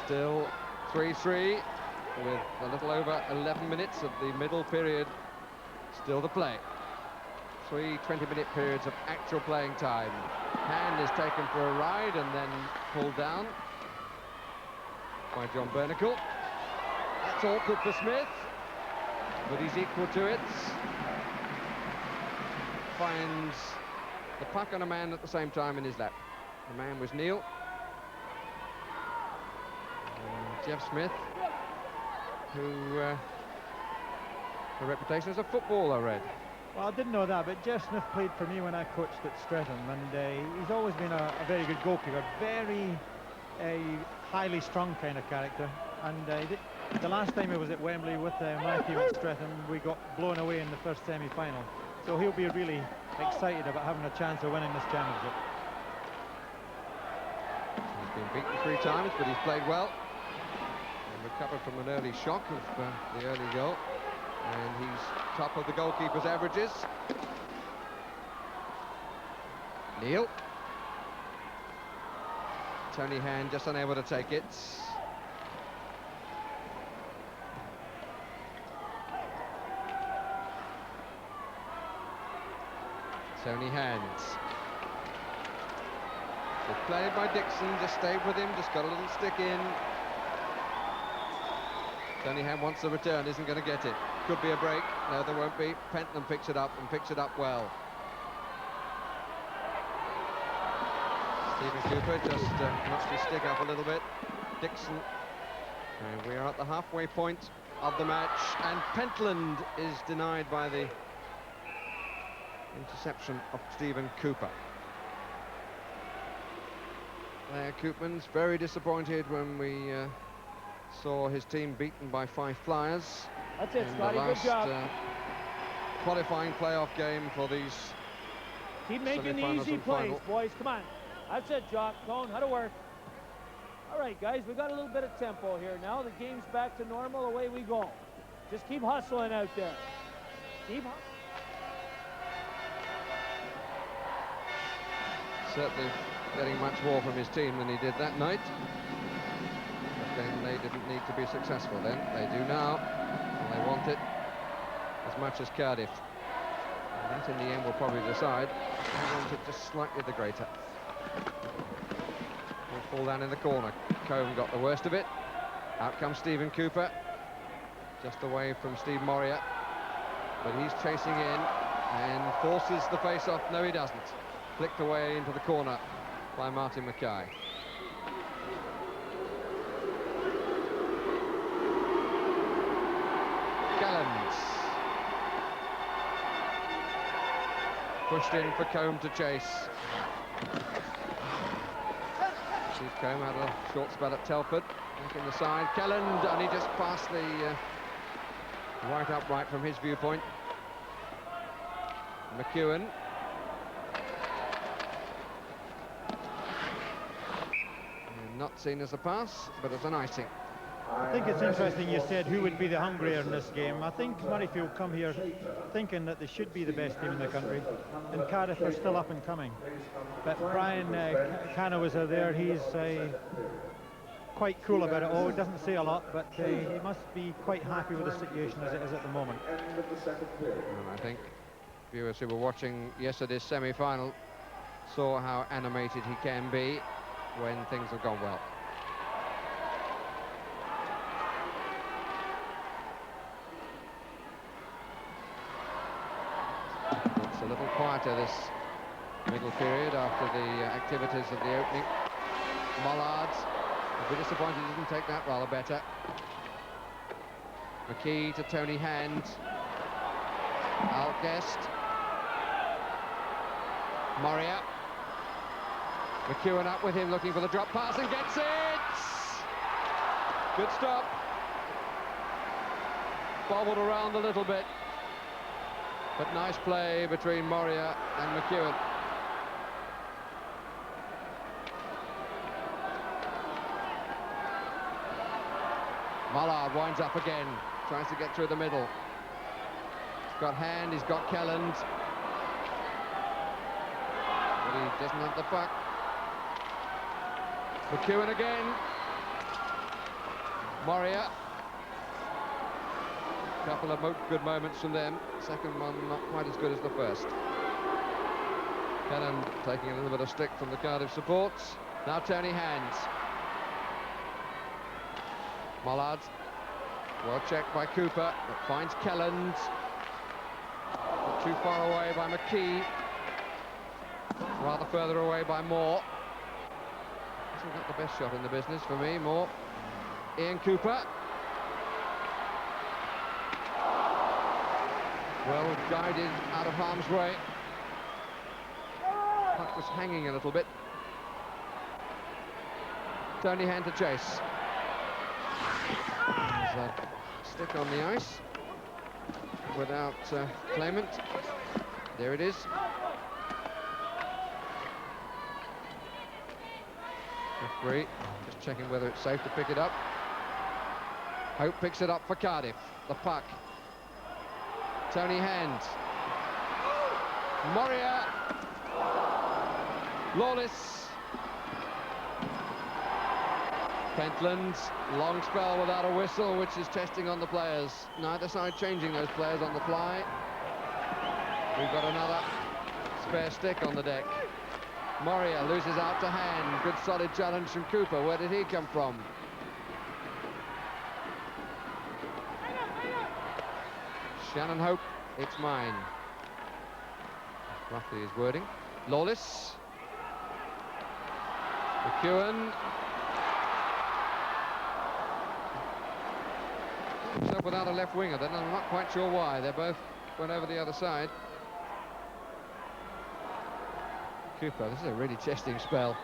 Speaker 1: Still 3-3 with a little over 11 minutes of the middle period still to play. 3 20-minute periods of actual playing time. Hand is taken for a ride and then pulled down by John Bernacle. That's awkward for Smith, but he's equal to it. Finds the puck on a man at the same time in his lap. The man was Neil. Jeff Smith, who a reputation as a footballer, I read.
Speaker 2: Well, I didn't know that, but Jeff Smith played for me when I coached at Streatham, and he's always been a very good goalkeeper, very highly strung kind of character. And the last time he was at Wembley with my team at Streatham, we got blown away in the first semi-final. So he'll be really excited about having a chance of winning this championship.
Speaker 1: He's been beaten 3 times, but he's played well. And recovered from an early shock of the early goal. And he's top of the goalkeeper's averages. Neil. Tony Hand just unable to take it. Tony Hand. So played by Dixon, just stayed with him, just got a little stick in. Tony Hand wants the return, isn't going to get it. Could be a break. No, there won't be. Pentland picks it up and picks it up well. Stephen Cooper just knocks his stick up a little bit. Dixon. And we are at the halfway point of the match. And Pentland is denied by the interception of Stephen Cooper. Claire Koopmans very disappointed when we saw his team beaten by 5 Flyers.
Speaker 4: That's it,
Speaker 1: in
Speaker 4: Scotty,
Speaker 1: the last,
Speaker 4: good job.
Speaker 1: Qualifying playoff game for these
Speaker 4: Keep making the
Speaker 1: semi-finals
Speaker 4: easy
Speaker 1: and
Speaker 4: plays,
Speaker 1: final.
Speaker 4: boys, come on. That's it, Jock, Cone, how to work. All right, guys, we got a little bit of tempo here now. The game's back to normal, away we go. Just keep hustling out there. Keep hustling.
Speaker 1: Certainly getting much more from his team than he did that night. But then they didn't need to be successful then. They do now, and they want it as much as Cardiff. And that in the end will probably decide. They want it just slightly the greater. Will fall down in the corner. Combe got the worst of it. Out comes Stephen Cooper. Just away from Steve Moria. But he's chasing in and forces the face off. No, he doesn't. Flicked away into the corner by Martin Mackay. Gallants. Pushed in for Combe to chase. Steve Combe had a short spell at Telford. Back in the side. Kelland, and he just passed the right upright from his viewpoint. McEwen. Not seen as a pass, but as an icing.
Speaker 2: I think it's interesting you said who would be the hungrier in this game. I think Murrayfield come here thinking that they should be the best team in the country, and Cardiff are still up and coming. But Brian Canowes are there. He's quite cool about it all. He doesn't say a lot, but he must be quite happy with the situation as it is at the moment.
Speaker 1: And I think viewers who were watching yesterday's semi-final saw how animated he can be when things have gone well. It's a little quieter this middle period after the activities of the opening. Mollard, a bit disappointed he didn't take that rather better. McKee to Tony Hand. Outguest. Moria. McEwen up with him, looking for the drop pass and gets it! Good stop. Bobbled around a little bit. But nice play between Moria and McEwen. Mollard winds up again, tries to get through the middle. He's got Hand, he's got Kelland. But he doesn't have the puck. McEwen again. Moria. Couple of good moments from them. Second one not quite as good as the first. Cannon taking a little bit of stick from the Cardiff supports. Now Tony Hands. Mollard. Well checked by Cooper. But finds Kelland. Not too far away by McKee. Rather further away by Moore. Hasn't got the best shot in the business for me, Moore. Ian Cooper. Well guided out of harm's way. Puck was hanging a little bit. Tony Hand to chase. There's a stick on the ice without claimant. There it is. Referee just checking whether it's safe to pick it up. Hope picks it up for Cardiff. The puck. Tony Hand. Moria. Lawless. Pentland. Long spell without a whistle, which is testing on the players. Neither side changing those players on the fly. We've got another spare stick on the deck. Moria loses out to Hand. Good solid challenge from Cooper. Where did he come from? Shannon Hope, it's mine. Roughly his wording. Lawless. McEwen. Himself without a left winger then. I'm not quite sure why. They both went over the other side. Cooper, this is a really testing spell.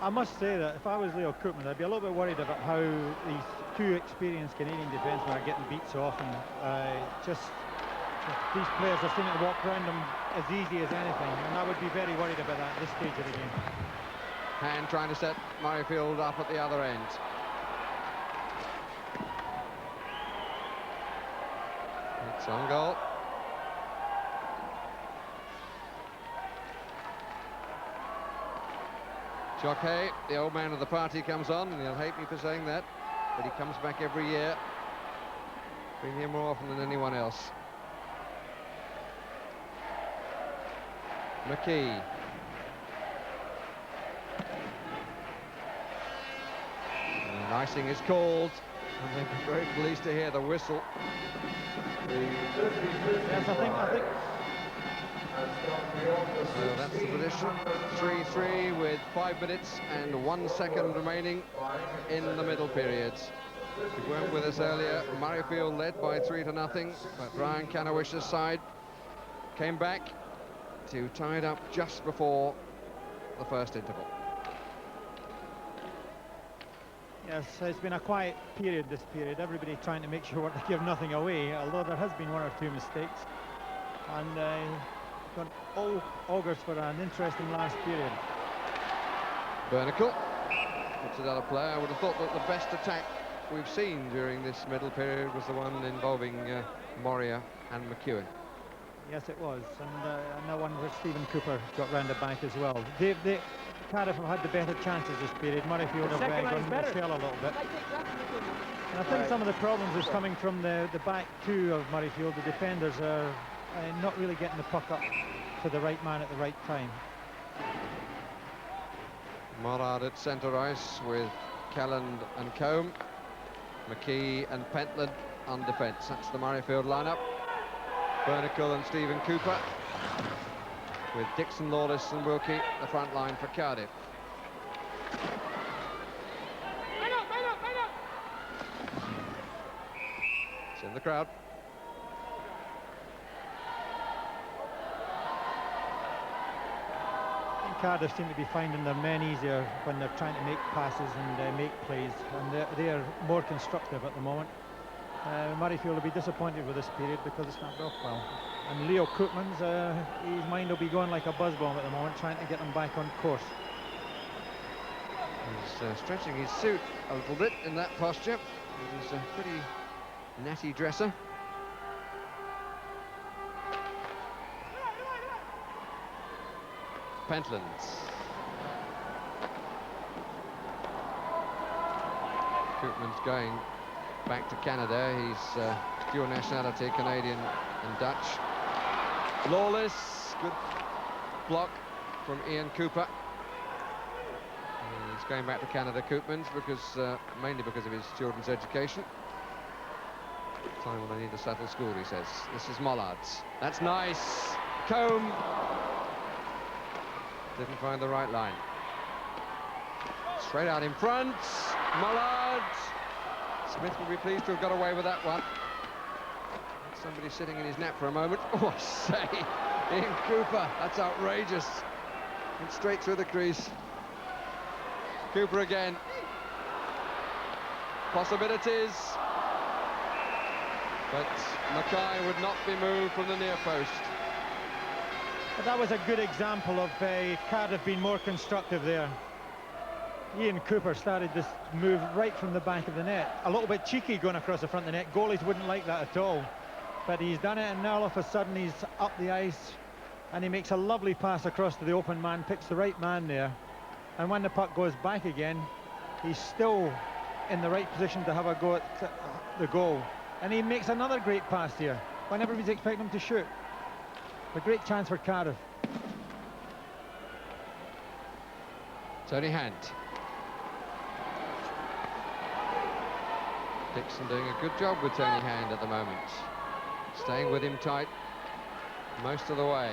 Speaker 2: I must say that if I was Leo Koopman, I'd be a little bit worried about how these two experienced Canadian defensemen are getting beat so often. These players are seeming to walk around them as easy as anything, and I would be very worried about that at this stage of the game.
Speaker 1: Hand trying to set Murrayfield up at the other end. It's on goal. Jockey, the old man of the party, comes on, and he'll hate me for saying that, but he comes back every year. Been here more often than anyone else. McKee. And icing is called, and they'll be very pleased to hear the whistle.
Speaker 2: Yes, I think.
Speaker 1: So that's the position. 3-3 with 5 minutes and 1 second remaining in the middle periods. If you weren't with us earlier, Murrayfield led by 3-0, but Brian Canowish's side came back to tie it up just before the first interval.
Speaker 2: Yes, it's been a quiet period, this period. Everybody trying to make sure to give nothing away, although there has been 1 or 2 mistakes. And got all augurs for an interesting last period.
Speaker 1: Bernicle puts it out of play. I would have thought that the best attack we've seen during this middle period was the one involving Moria and McEwen.
Speaker 2: Yes, it was, and that one where Stephen Cooper got round the back as well. Cardiff have had the better chances this period. Murrayfield have gone to the shell a little bit. And I think some of the problems is coming from the back two of Murrayfield. The defenders are not really getting the puck up to the right man at the right time.
Speaker 1: Mollard at centre ice with Calland and Combe. McKee and Pentland on defence. That's the Murrayfield lineup. Bernicle and Stephen Cooper, with Dixon, Lawless and Wilkie the front line for Cardiff. It's in the crowd.
Speaker 2: Cardiff seem to be finding their men easier when they're trying to make passes and make plays, and they're more constructive at the moment. Murrayfield will be disappointed with this period because it's not off well. And Leo Koopman's, his mind will be going like a buzz bomb at the moment, trying to get them back on course.
Speaker 1: He's stretching his suit a little bit in that posture. He's a pretty natty dresser. Pentland. Koopman's going back to Canada. He's dual nationality, Canadian and Dutch. Lawless, good block from Ian Cooper. He's going back to Canada, Koopmans, because mainly because of his children's education. Time when I need to settle school, he says. This is Mollard's. That's nice. Combe didn't find the right line. Straight out in front. Mullard. Smith will be pleased to have got away with that one. Somebody sitting in his nap for a moment. Oh, I say, Ian Cooper, that's outrageous. Went straight through the crease. Cooper again. Possibilities. But Mackay would not be moved from the near post.
Speaker 2: But that was a good example of Cardiff being more constructive there. Ian Cooper started this move right from the back of the net. A little bit cheeky going across the front of the net. Goalies wouldn't like that at all. But he's done it, and now all of a sudden he's up the ice, and he makes a lovely pass across to the open man, picks the right man there. And when the puck goes back again, he's still in the right position to have a go at the goal. And he makes another great pass here, when everybody's expecting him to shoot. A great chance for Cardiff.
Speaker 1: Tony Hand. Dixon doing a good job with Tony Hand at the moment. Staying with him tight most of the way.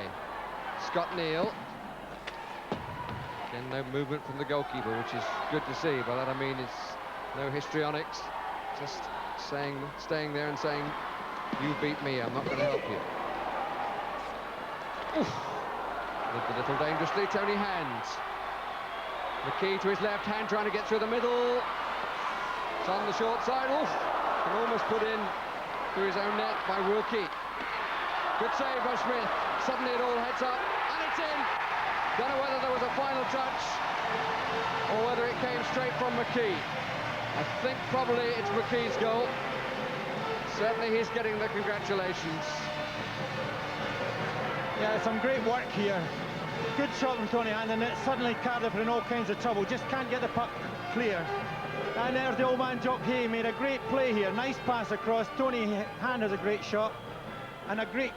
Speaker 1: Scott Neal. Again, no movement from the goalkeeper, which is good to see. By that I mean it's no histrionics. Just staying there and saying, you beat me, I'm not going to help you. Oof. Lived a little dangerously, Tony Hand. McKee to his left hand, trying to get through the middle. It's on the short side. Oof. Can almost put in through his own net by Wilkie. Good save by Smith. Suddenly it all heads up, and it's in. Don't know whether there was a final touch or whether it came straight from McKee. I think probably it's McKee's goal. Certainly he's getting the congratulations.
Speaker 2: Yeah, some great work here. Good shot from Tony Hand, and then suddenly Cardiff are in all kinds of trouble. Just can't get the puck clear. And there's the old man Jock Hay, made a great play here. Nice pass across. Tony Hand has a great shot and a great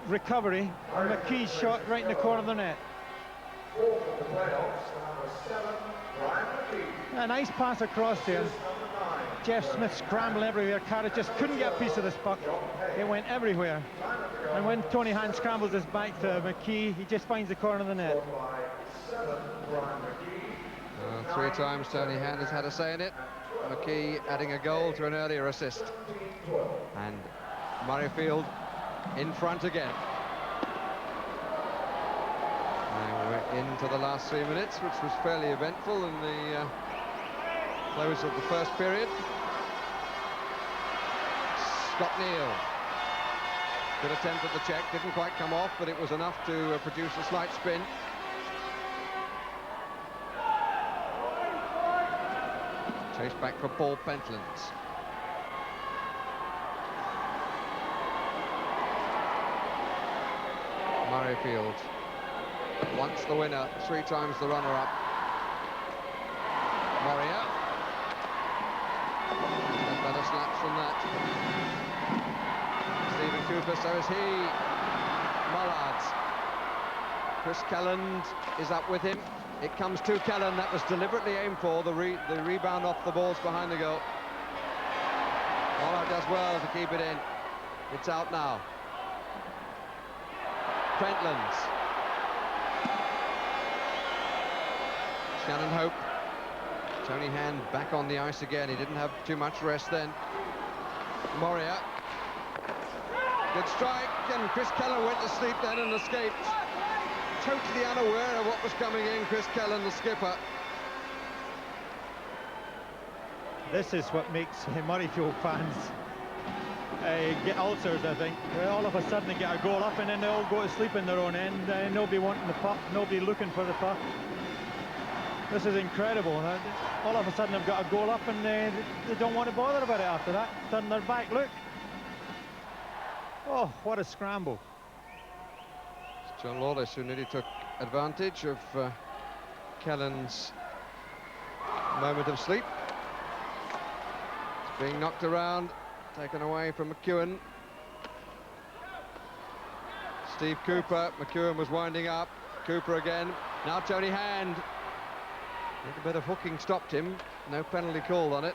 Speaker 2: recovery. And McKee's shot right in the corner of the net. A nice pass across there. Jeff Smith scrambled everywhere. Cardiff just couldn't get a piece of this puck. It went everywhere. And when Tony Hand scrambles this back to McKee, he just finds the corner of the net.
Speaker 1: 3 times Tony Hand has had a say in it. McKee adding a goal to an earlier assist. And Murrayfield in front again. Now we're into the last 3 minutes, which was fairly eventful in the close of the first period. Scott Neal. Good attempt at the check, didn't quite come off, but it was enough to produce a slight spin. Chase back for Paul Pentland. Murrayfield. Once the winner, 3 times the runner-up. Moria. A better snatch from that. Stephen Cooper, so is he. Mullard. Chris Kelland is up with him. It comes to Kelland. That was deliberately aimed for. The rebound off the balls behind the goal. Mullard does well to keep it in. It's out now. Pentland. Shannon Hope. Tony Hand back on the ice again. He didn't have too much rest then. Moria. Good strike, and Chris Kelland went to sleep then and escaped. Totally unaware of what was coming in, Chris Kelland, the skipper.
Speaker 2: This is what makes Murrayfield fans get ulcers, I think. All of a sudden they get a goal up and then they all go to sleep in their own end. Nobody wanting the puck, nobody looking for the puck. This is incredible. All of a sudden they've got a goal up and they don't want to bother about it after that. Turn their back, look. Oh, what a scramble.
Speaker 1: It's John Lawless who nearly took advantage of Kelland's moment of sleep. being knocked around, taken away from McEwen. Steve Cooper, McEwen was winding up. Cooper again, now Tony Hand. A little bit of hooking stopped him, no penalty called on it.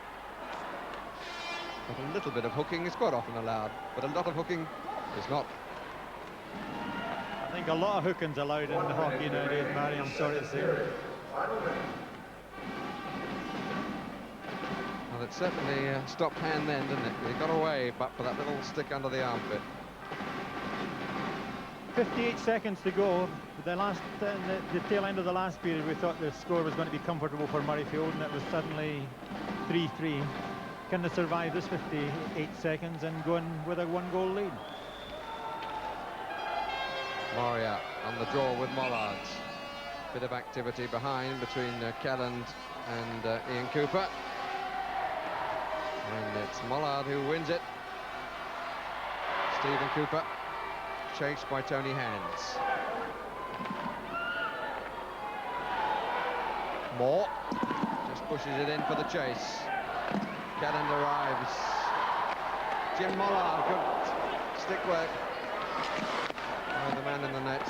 Speaker 1: But a little bit of hooking is quite often allowed, but a lot of hooking is not.
Speaker 2: I think a lot of hooking's allowed in the hockey nowadays, Barry, I'm sorry to say.
Speaker 1: Well, it certainly stopped Hand then, didn't it? He got away, but for that little stick under the armpit.
Speaker 2: 58 seconds to go. The tail end of the last period, we thought the score was going to be comfortable for Murrayfield, and it was suddenly 3-3. Can they survive this 58 seconds and go in with a 1-goal lead?
Speaker 1: Moria on the draw with Mollard. Bit of activity behind between Kelland and Ian Cooper. And it's Mollard who wins it. Stephen Cooper, chased by Tony Hands. Moore just pushes it in for the chase. Kelland arrives. Jim Mollard, good stick work. Oh, the man in the net.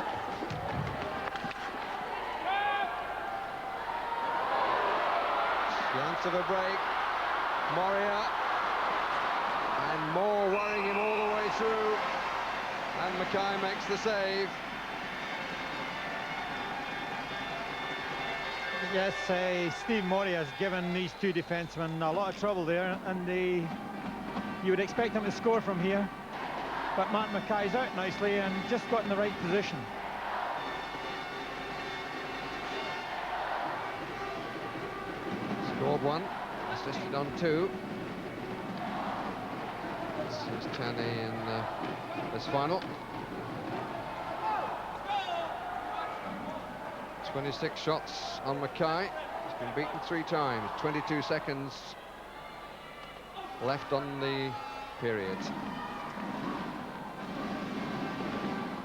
Speaker 1: Chance of a break. Moria. And Moore worrying him all the way through. And Mackay makes the save.
Speaker 2: Yes, Steve Moria has given these two defensemen a lot of trouble there, and you would expect them to score from here. But Matt Mackay's out nicely and just got in the right position.
Speaker 1: Scored one, assisted on two. This is Tanny in this final. 26 shots on Mackay. He's been beaten 3 times. 22 seconds left on the period.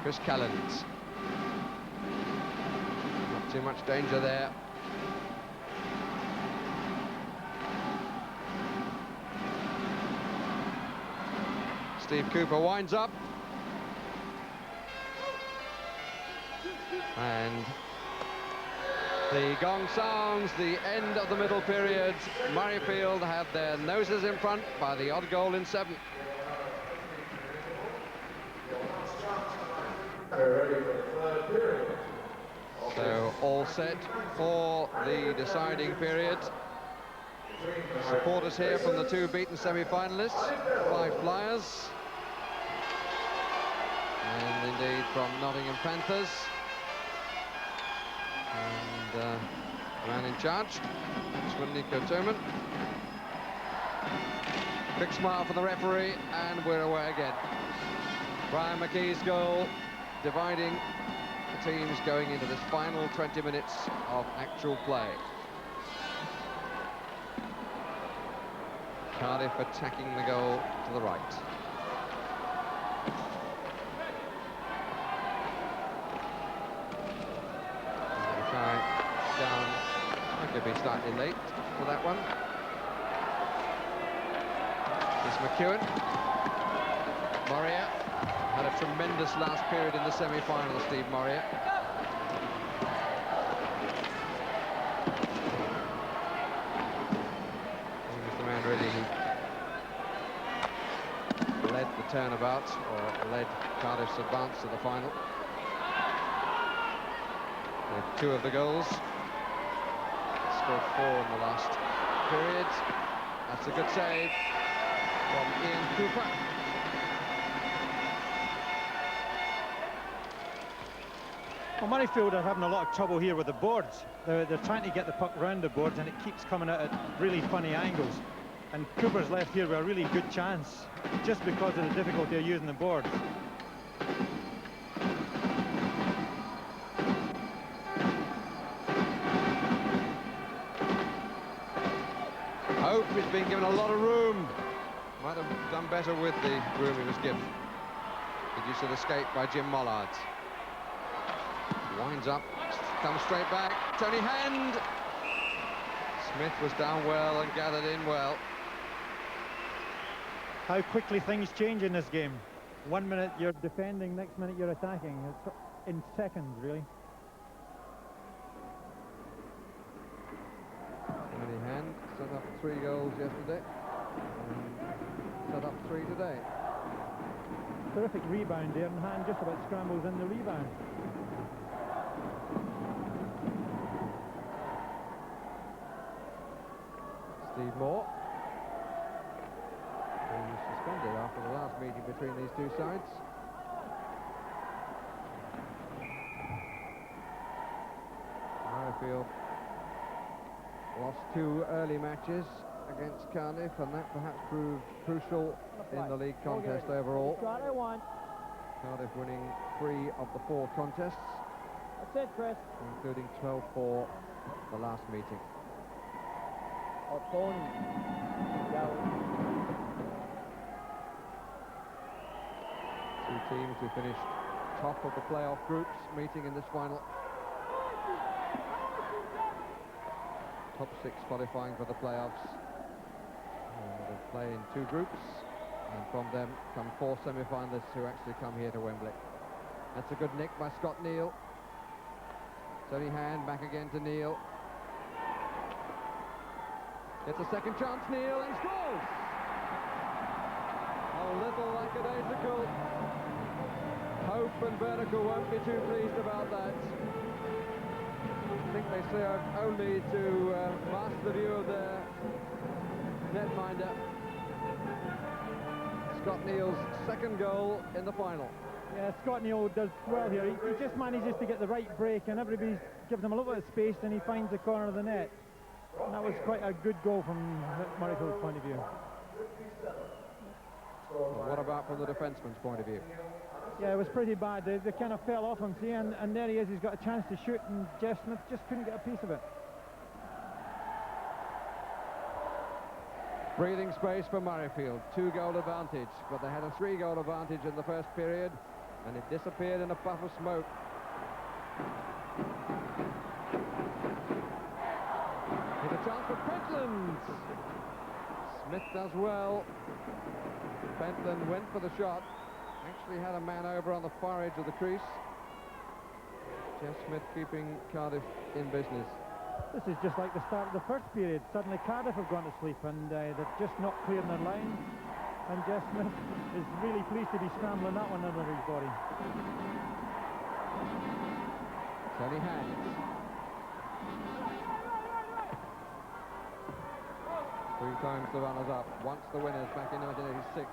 Speaker 1: Chris Calland. Not too much danger there. Steve Cooper winds up. And the gong sounds, the end of the middle period. Murrayfield have their noses in front by the odd goal in 7. So all set for the deciding period. Supporters here from the 2 beaten semi-finalists, 5 Flyers, and indeed from Nottingham Panthers. And man in charge, Nico Toman. Big smile for the referee, and we're away again. Brian McKee's goal, dividing the teams going into this final 20 minutes of actual play. Cardiff attacking the goal to the right. Down, I could be slightly late for that one. It's McEwen. Moria had a tremendous last period in the semi-final, Steve Moria. He was the man really who led the turnabout, or led Cardiff's advance to the final. With 2 of the goals. Scored 4 in the last period. That's a good save from Ian Cooper.
Speaker 2: Well, Murrayfield are having a lot of trouble here with the boards. They're trying to get the puck round the boards, and it keeps coming out at really funny angles. And Cooper's left here with a really good chance, just because of the difficulty of using the boards.
Speaker 1: Hope he's been given a lot of room. Might have done better with the room he was given. Good use of escape by Jim Mollard. Winds up, comes straight back. Tony Hand. Smith was down well and gathered in well.
Speaker 2: how quickly things change in this game. 1 minute you're defending, next minute you're attacking. It's in seconds, really.
Speaker 1: Tony Hand set up 3 goals yesterday and set up 3 today.
Speaker 2: Terrific rebound there, and Hand just about scrambles in the rebound.
Speaker 1: Steve Moore, who was suspended after the last meeting between these two sides. Murrayfield lost 2 early matches against Cardiff, and that perhaps proved crucial in the league contest overall.
Speaker 4: Shot I want.
Speaker 1: Cardiff winning 3 of the 4 contests,
Speaker 4: That's it, Chris.
Speaker 1: including 12-4 the last meeting.
Speaker 4: Oh, Tony.
Speaker 1: Two teams who finished top of the playoff groups meeting in this final. Top 6 qualifying for the playoffs. They play in 2 groups, and from them come 4 semi-finalists who actually come here to Wembley. That's a good nick by Scott Neal. Tony Hand back again to Neal. Gets a second chance, Neal, and scores! A little lackadaisical. Hope and Vertical won't be too pleased about that. I think they serve only to mask the view of their netminder. Scott Neal's second goal in the final.
Speaker 2: Yeah, Scott Neal does well here. He just manages to get the right break, and everybody gives him a little bit of space, and he finds the corner of the net. And that was quite a good goal from Murrayfield's point of view.
Speaker 1: Well, what about from the defenceman's point of view?
Speaker 2: Yeah, it was pretty bad. They kind of fell off him, see, and there he is. He's got a chance to shoot, and Jeff Smith just couldn't get a piece of it.
Speaker 1: Breathing space for Murrayfield. 2-goal advantage, but they had a 3-goal advantage in the first period, and it disappeared in a puff of smoke. Here's a chance for Pentland. Smith does well. Pentland went for the shot. Actually had a man over on the far edge of the crease. Jeff Smith keeping Cardiff in business.
Speaker 2: This is just like the start of the first period. Suddenly Cardiff have gone to sleep, and they're just not clearing their lines. And Jeff Smith is really pleased to be scrambling that one under his body.
Speaker 1: Tony Hand. Three times the runners-up, once the winners back in 1986.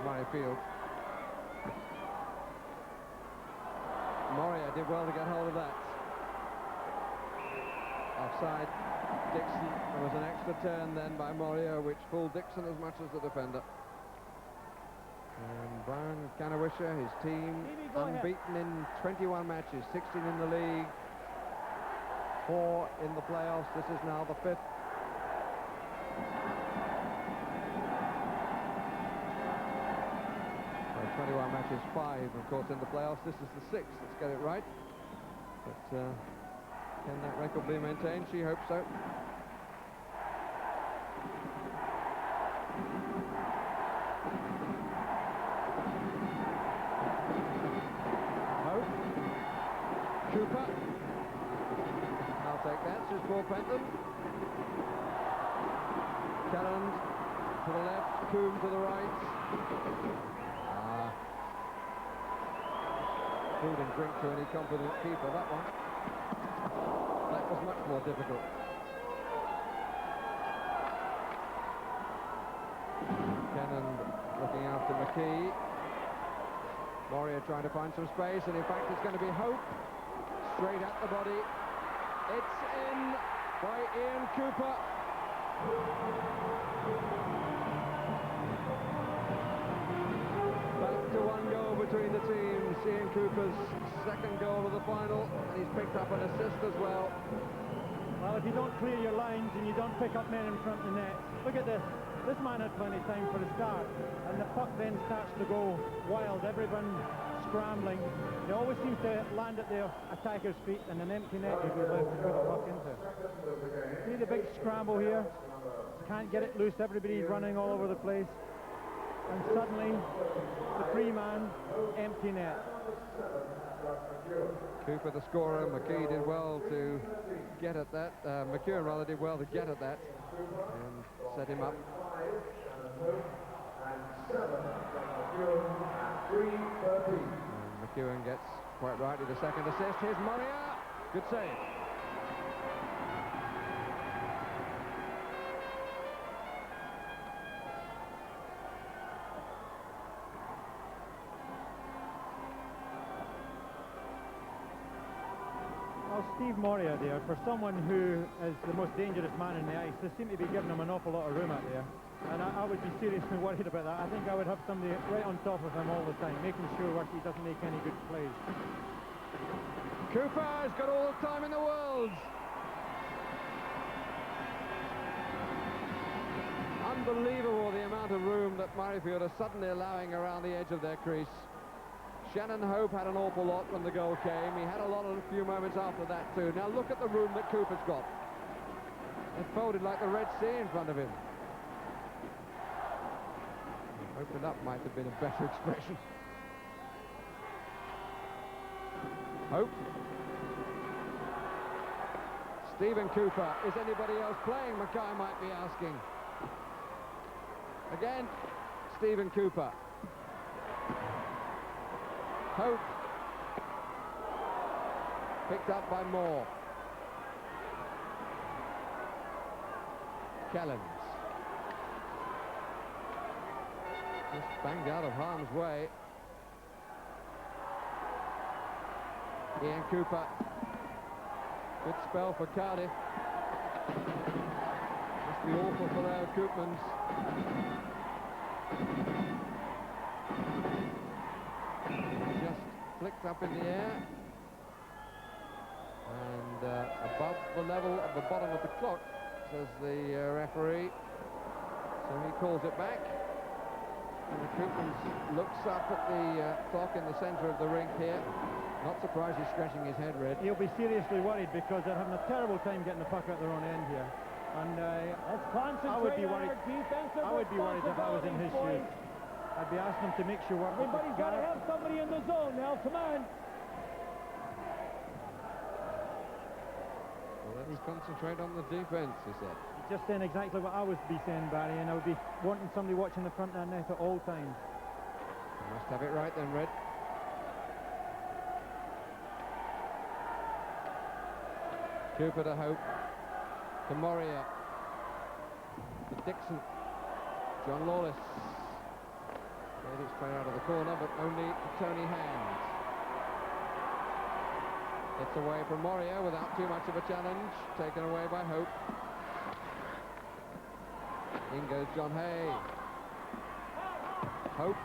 Speaker 1: Murrayfield. Moria did well to get hold of that. Offside, Dixon. There was an extra turn then by Moria, which fooled Dixon as much as the defender. And Brian Canawisha, his team, unbeaten in 21 matches, 16 in the league, 4 in the playoffs. This is now the 5th. So 21 matches, 5, of course, in the playoffs. This is the 6th. Let's get it right. But can that record be maintained? She hopes so. Hope. Cooper. I'll take that. This is Paul Pentland. Calland to the left, Coombe to the right. Food and drink to any competent keeper, that one. That was much more difficult. Cannon looking after McKee. Moria trying to find some space, and in fact it's going to be Hope. Straight at the body. It's in by Ian Cooper. Back to 1 goal between the teams. Ian Cooper's second goal of the final, and he's picked up an assist as well.
Speaker 2: Well, if you don't clear your lines and you don't pick up men in front of the net, look at this. This man had plenty of time for a start, and the puck then starts to go wild. Everyone scrambling. It always seems to land at their attacker's feet, and an empty net would be left to put the puck into. See the big scramble here? Can't get it loose. Everybody's running all over the place. and suddenly the free man, empty net.
Speaker 1: Cooper, the scorer. McKee did well to get at that. McEwen rather did well to get at that and set him up. And McEwen gets quite rightly the second assist. Here's Moria. Good save.
Speaker 2: Well, Steve Moria there, for someone who is the most dangerous man in the ice, they seem to be giving him an awful lot of room out there. And I would be seriously worried about that. I think I would have somebody right on top of him all the time, making sure he doesn't make any good plays.
Speaker 1: Cooper has got all the time in the world. Unbelievable the amount of room that Murrayfield are suddenly allowing around the edge of their crease. Shannon Hope had an awful lot when the goal came. He had a few moments after that too. Now look at the room that Cooper's got. It's folded like the Red Sea in front of him. Opened up might have been a better expression. Hope. Stephen Cooper. Is anybody else playing? Mackay might be asking. Again, Stephen Cooper. Hope. Picked up by Moore. Kellens. Just banged out of harm's way. Ian Cooper. Good spell for Cardiff. Must be awful for their Koopmans. Just flicked up in the air. And above the level of the bottom of the clock, says the referee. So he calls it back. And the Koopmans looks up at the clock in the centre of the rink here. Not surprised he's scratching his head, Red.
Speaker 2: He'll be seriously worried because they're having a terrible time getting the puck out their own end here. And
Speaker 4: let's concentrate
Speaker 2: I would be
Speaker 4: on
Speaker 2: worried.
Speaker 4: our defensive
Speaker 2: I would be worried if I was in his shoes. I'd be asking him to make sure what
Speaker 4: everybody's got to have somebody in the zone now. Come on.
Speaker 1: Well, let's concentrate on the defence, he said.
Speaker 2: Just saying exactly what I would be saying, Barry, and I would be wanting somebody watching the front of the net at all times.
Speaker 1: You must have it right then, Red. Cooper to Hope. To Moria. To Dixon. John Lawless. Made it straight out of the corner, but only to Tony Hand. It's away from Moria without too much of a challenge. Taken away by Hope. In goes John Hay. Hope.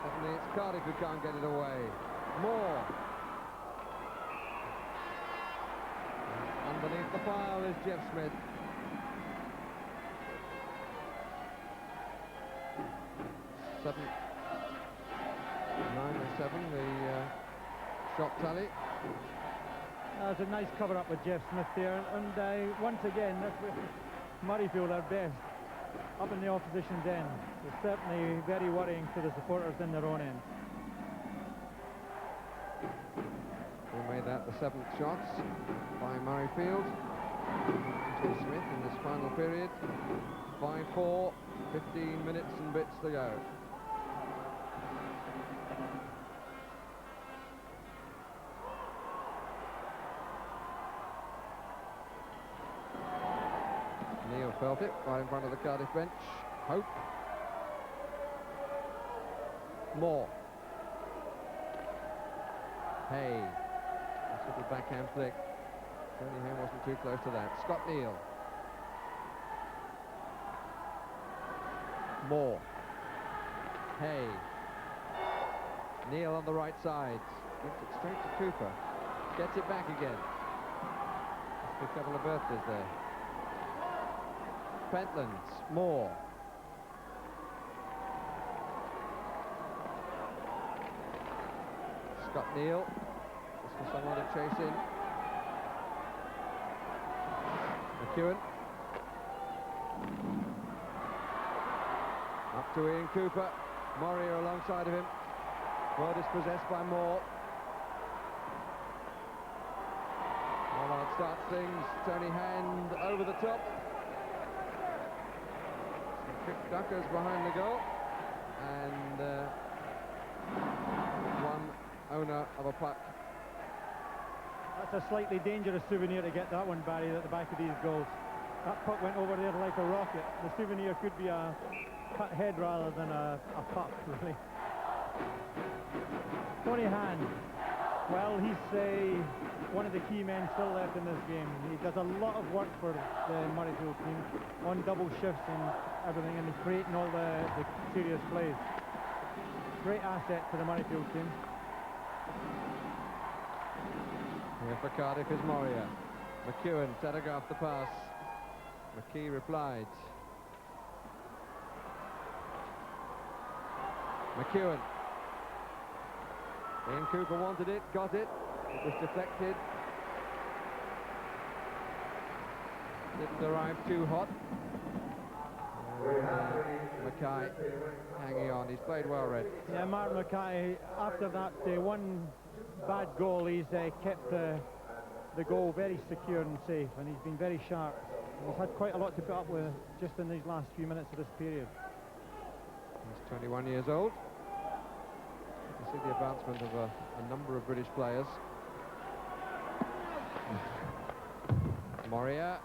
Speaker 1: Suddenly it's Cardiff who can't get it away. Moore. Underneath the pile is Jeff Smith. 7, 9 and 7, the shot tally.
Speaker 2: That's a nice cover-up with Jeff Smith there, and once again, that's Murrayfield are best up in the opposition's end. It's certainly very worrying to the supporters in their own end.
Speaker 1: We made that the 7th shot by Murrayfield to Smith in this final period. 5-4, 15 minutes and bits to go. Neil felt it right in front of the Cardiff bench. Hope. Moore. Hay. Nice little backhand flick. Tony Hay wasn't too close to that. Scott Neal. Moore. Hay. Neal on the right side. Gives it straight to Cooper. Gets it back again. Must be a couple of birthdays there. Pentlands. Moore. Scott Neal. Just for someone to chase in. McEwen. Up to Ian Cooper. Moria alongside of him. Well dispossessed by Moore. Mollard starts things. Tony Hand over the top. Some quick duckers behind the goal. And one owner of a puck.
Speaker 2: That's a slightly dangerous souvenir to get that one, Barry, at the back of these goals. That puck went over there like a rocket. The souvenir could be a cut head rather than a puck, really. Tony Hand, well, he's one of the key men still left in this game. He does a lot of work for the Murrayfield team on double shifts and everything, and he's creating all the serious plays. Great asset to the Murrayfield team.
Speaker 1: Here for Cardiff is Moria. McEwen telegraphed the pass. McKee replied. McEwen. Ian Cooper wanted it, got it. It was deflected. Didn't arrive too hot. Mackay hanging on. He's played well, Red.
Speaker 2: Yeah, Martin Mackay, after that one bad goal, he's kept the goal very secure and safe, and he's been very sharp. He's had quite a lot to put up with just in these last few minutes of this period.
Speaker 1: He's 21 years old. You can see the advancement of a number of British players. Moria.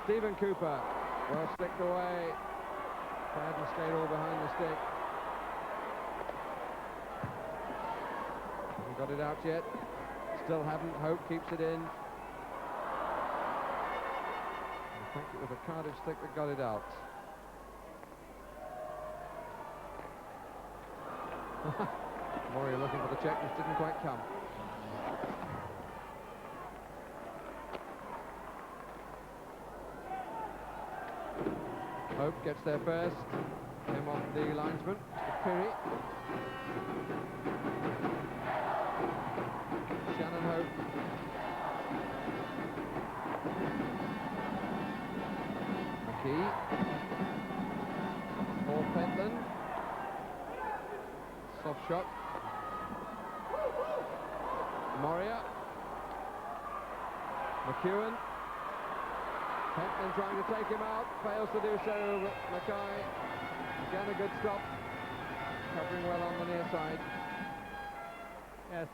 Speaker 1: Stephen Cooper. Well slicked away. Hadn't stayed all behind the stick. Haven't got it out yet. Still haven't. Hope keeps it in. I think it was a Cardiff stick that got it out. Moria looking for the check, which didn't quite come. Hope gets there first. Came off the linesman, Mr. Pirry. Shannon Hope. McKee. Paul Pentland. Soft shot. Moria. McEwen. Pentland trying to take him out, fails to do so, but Mackay, again a good stop, covering well on the near side.
Speaker 2: Yes.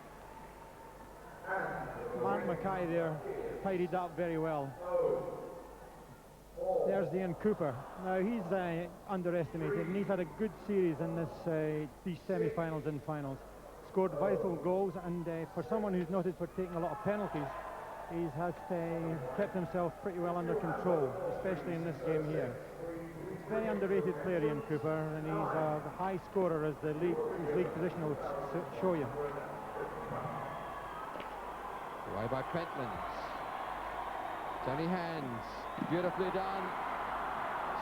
Speaker 2: Mark Mackay there tidied up very well. There's Ian Cooper. Now he's underestimated, and he's had a good series in these semi-finals and finals. Scored vital goals, and for someone who's noted for taking a lot of penalties, he's kept himself pretty well under control, especially in this game here. He's a very underrated player, Ian Cooper, and he's a high scorer, as his league position will show you.
Speaker 1: Away by Pentland. Tony Hands, beautifully done.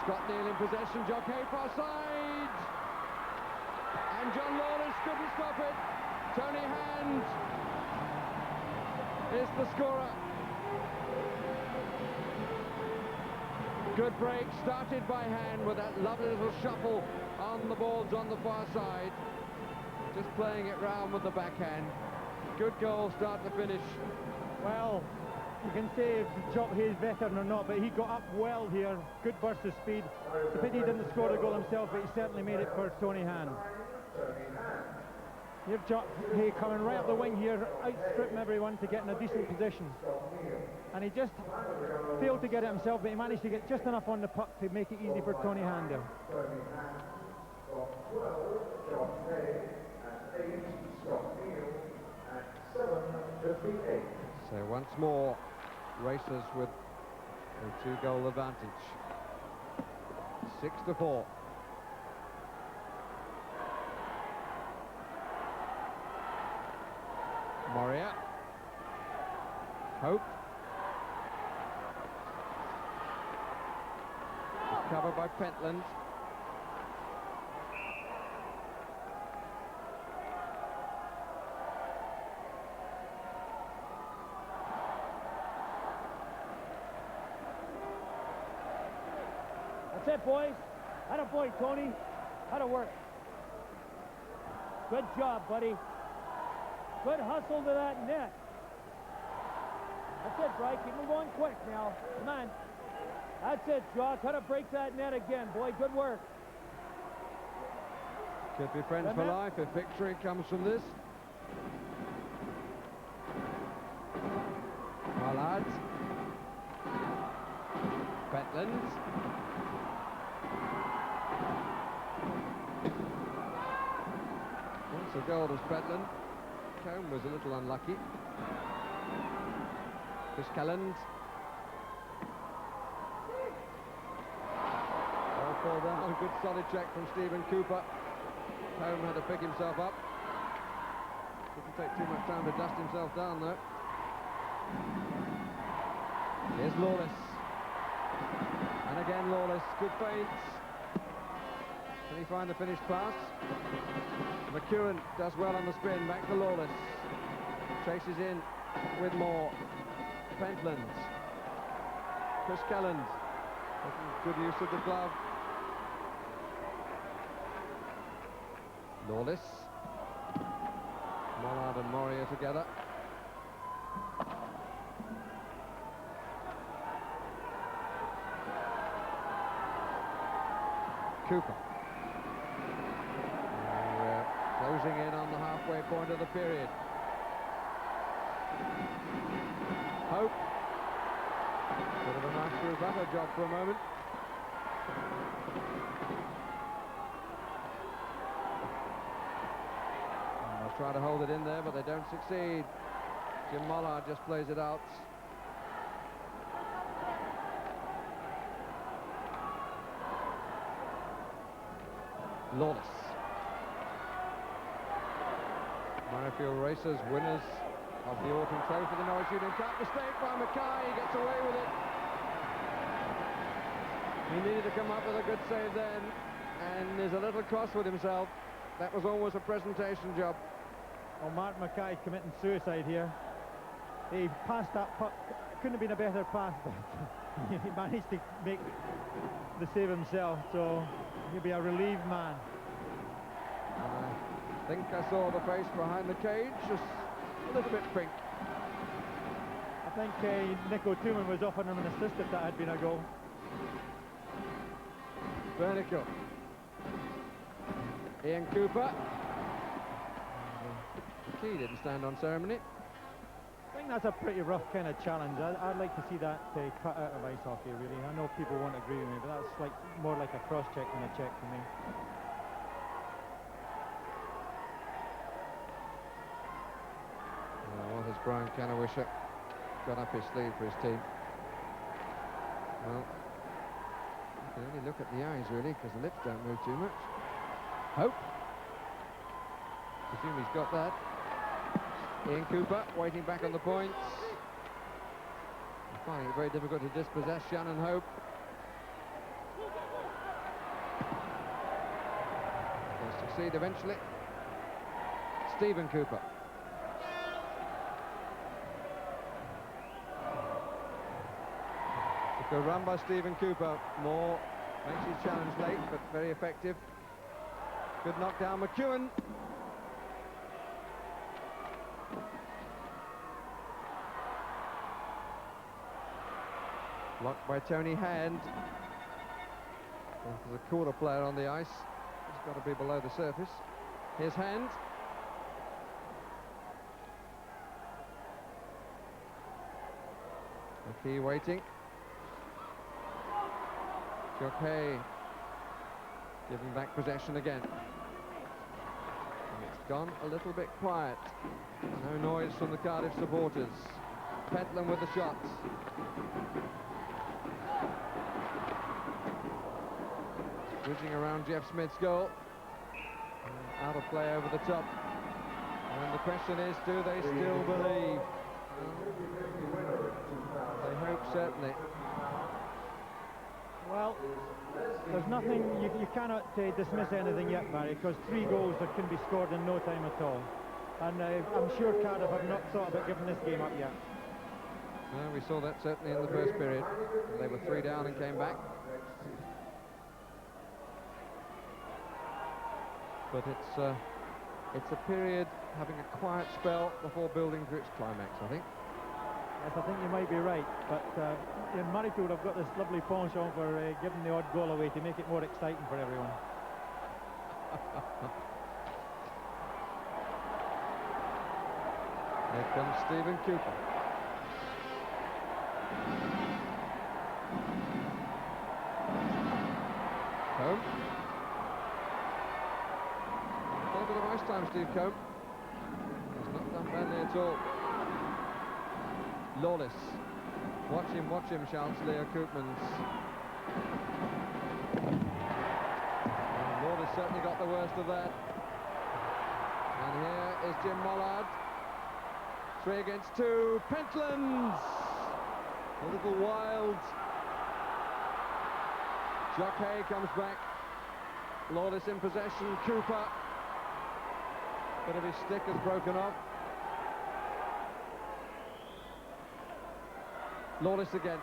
Speaker 1: Scott Neal in possession, Jockey far side. And John Lawless couldn't stop it. Tony Hands is the scorer. Good break, started by Hand with that lovely little shuffle on the boards on the far side. Just playing it round with the backhand. Good goal, start to finish.
Speaker 2: Well, you can say if Jock Hayes veteran or not, but he got up well here. Good burst of speed. It's a pity he didn't score the goal himself, but he certainly made it for Tony Hand. You've Jock Hay coming right up the wing here, outstripping everyone to get in a decent position. And he just failed to get it himself, but he managed to get just enough on the puck to make it easy for Tony Hand there.
Speaker 1: So once more, racers with a 2-goal advantage. 6-4. Moria. Hope. It's covered by Pentland.
Speaker 4: That's it, boys. Attaboy, Tony. Atta work. Good job, buddy. Good hustle to that net. That's it, Bry. Keep him going quick now. Come on. That's it, Jock. How to break that net again, boy. Good work.
Speaker 1: Could be friends for life if victory comes from this. Mallard. Petland. Once a goal as Petland. Combe was a little unlucky. Chris Kelland. All fall down. Good solid check from Stephen Cooper. Combe had to pick himself up. Didn't take too much time to dust himself down though. Here's Lawless. And again Lawless. Good feints. Can he find the finished pass? McEwen does well on the spin. Back to Lawless. Chases in with more. Pentland. Chris Kelland. Good use of the glove. Lawless. Mollard and Murray are together. Cooper. Closing in on the halfway point of the period. Hope. Bit of a master of butter job for a moment. They'll try to hold it in there, but they don't succeed. Jim Mollard just plays it out. Lawless. Murrayfield Racers, winners of the autumn trophy for the Norwich Union Cup. Mistake by Mackay, he gets away with it. He needed to come up with a good save then, and is a little cross with himself. That was almost a presentation job.
Speaker 2: Well, Mark Mackay committing suicide here. He passed that puck. Couldn't have been a better pass, but he managed to make the save himself, so he'll be a relieved man.
Speaker 1: I think I saw the face behind the cage, just a little bit pink.
Speaker 2: I think Nico Tooman was offering him an assist if that had been a goal.
Speaker 1: Bernickel. Ian Cooper. The key didn't stand on ceremony.
Speaker 2: I think that's a pretty rough kind of challenge. I'd like to see that cut out of ice hockey, really. I know people won't agree with me, but that's like more like a cross-check than a check for me.
Speaker 1: What has Brian Canawisher got up his sleeve for his team? Well, you can only look at the eyes, really, because the lips don't move too much. Hope. Presume he's got that. Ian Cooper waiting back on the points. I'm finding it very difficult to dispossess Shannon Hope. He'll succeed eventually. Stephen Cooper. Good run by Stephen Cooper. Moore makes his challenge late, but very effective. Good knockdown, McEwen. Blocked by Tony Hand. There's a quarter player on the ice. He's got to be below the surface. Here's Hand. McKee waiting. Jockey giving back possession again. And it's gone a little bit quiet. No noise from the Cardiff supporters. Pentland with the shots. Bridging around Jeff Smith's goal. And out of play over the top. And the question is, do they still believe? They hope, certainly.
Speaker 2: Well, there's nothing, you cannot dismiss anything yet, Barry, because 3 goals that can be scored in no time at all. And I'm sure Cardiff have not thought about giving this game up yet.
Speaker 1: No, we saw that certainly in the first period. They were 3 down and came back. But it's a period having a quiet spell before building to its climax, I think.
Speaker 2: Yes, I think you might be right, but in Murrayfield I've got this lovely penchant for giving the odd goal away to make it more exciting for everyone.
Speaker 1: Here comes Stephen Cooper. Combe. A bit of ice time, Steve Combe. He's not done badly at all. Lawless. Watch him, shouts Leo Koopmans. Lawless certainly got the worst of that. And here is Jim Mollard. 3 against 2. Pentlands! A little wild. Jock Hay comes back. Lawless in possession. Cooper. Bit of his stick has broken off. Lawless again.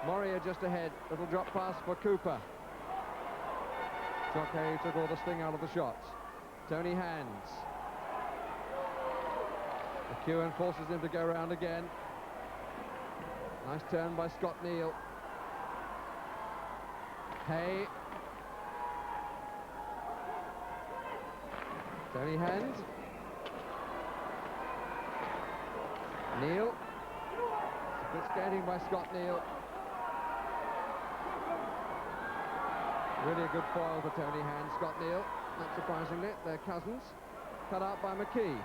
Speaker 1: Moria just ahead. Little drop pass for Cooper. Jock Hay took all the sting out of the shots. Tony Hands. McEwen forces him to go round again. Nice turn by Scott Neal. Hay. Tony Hands. Neal. Good skating by Scott Neal. Really a good foil for Tony Hands. Scott Neal, not surprisingly, they're cousins. Cut out by McKee.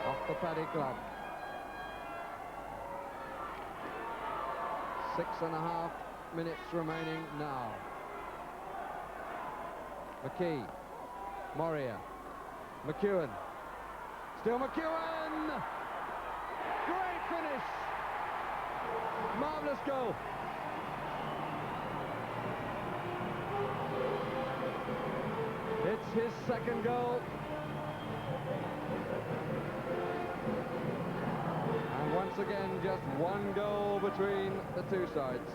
Speaker 1: Off the paddy glove. 6.5 minutes remaining now. McKee. Moria. McEwen. Still McEwen! Great finish! Marvellous goal. It's his second goal. And once again, just one goal between the two sides.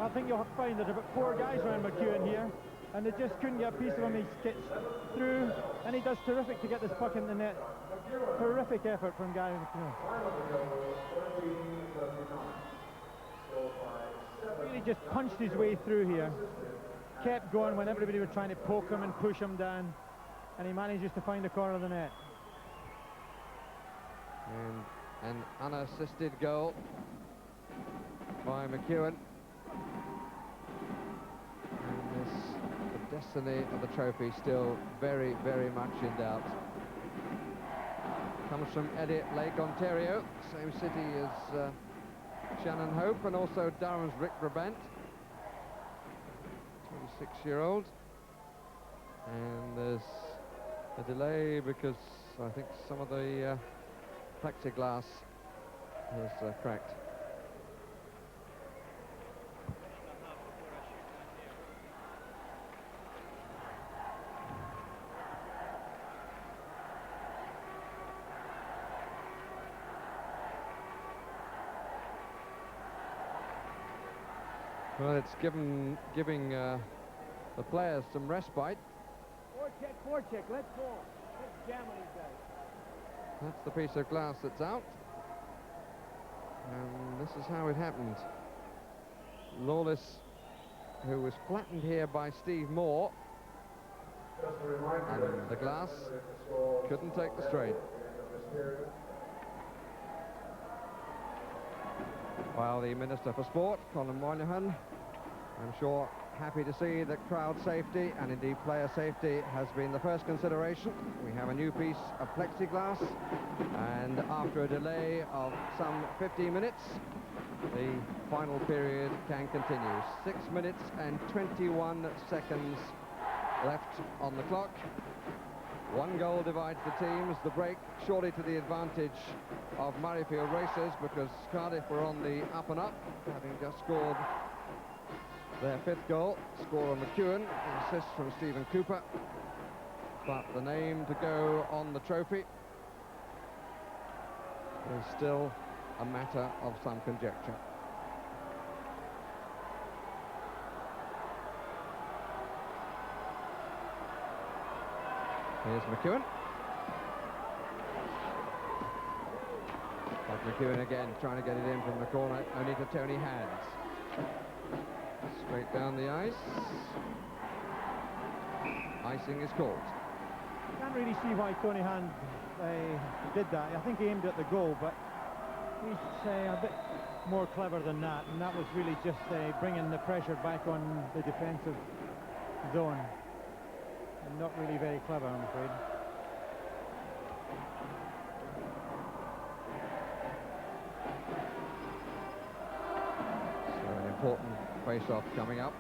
Speaker 2: I think you'll find there's about 4 guys around McEwen here, and they just couldn't get a piece of him. He gets through, and he does terrific to get this puck in the net. Terrific effort from Gary McEwen. Really just punched his way through here. Kept going when everybody was trying to poke him and push him down, and he manages to find the corner of the net.
Speaker 1: And an unassisted goal by McEwen. And the destiny of the trophy still very, very much in doubt. Comes from Elliott Lake, Ontario, same city as Shannon Hope, and also Durham's Rick Brabant, 26-year-old. And there's a delay because I think some of the plexiglass has cracked. Well, it's giving the players some respite.
Speaker 4: Forecheck, let's go. Let's jam on these guys.
Speaker 1: That's the piece of glass that's out. And this is how it happened. Lawless, who was flattened here by Steve Moore, and the glass couldn't take the strain. While the Minister for Sport, Colin Moynihan, I'm sure happy to see that crowd safety and indeed player safety has been the first consideration. We have a new piece of plexiglass, and after a delay of some 15 minutes, the final period can continue. 6 minutes and 21 seconds left on the clock. 1 goal divides the teams. The break surely to the advantage of Murrayfield Racers, because Cardiff were on the up and up, having just scored their 5th goal. Score on McEwen, an assist from Stephen Cooper. But the name to go on the trophy is still a matter of some conjecture. Here's McEwen. But McEwen again, trying to get it in from the corner, only to Tony Hands. Straight down the ice. Icing is called.
Speaker 2: Can't really see why Tony Hand did that. I think he aimed at the goal, but he's a bit more clever than that, and that was really just bringing the pressure back on the defensive zone. And not really very clever, I'm afraid.
Speaker 1: So an important face-off coming up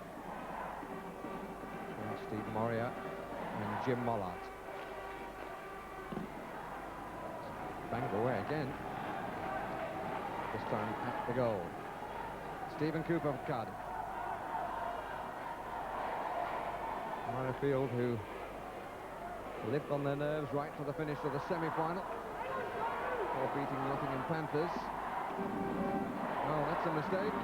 Speaker 1: between Steve Moria and Jim Mollard. Banged away again. This time at the goal. Stephen Cooper of Cardiff. Murrayfield, who lived on their nerves right to the finish of the semi-final, before beating Nottingham Panthers. Oh, that's a mistake.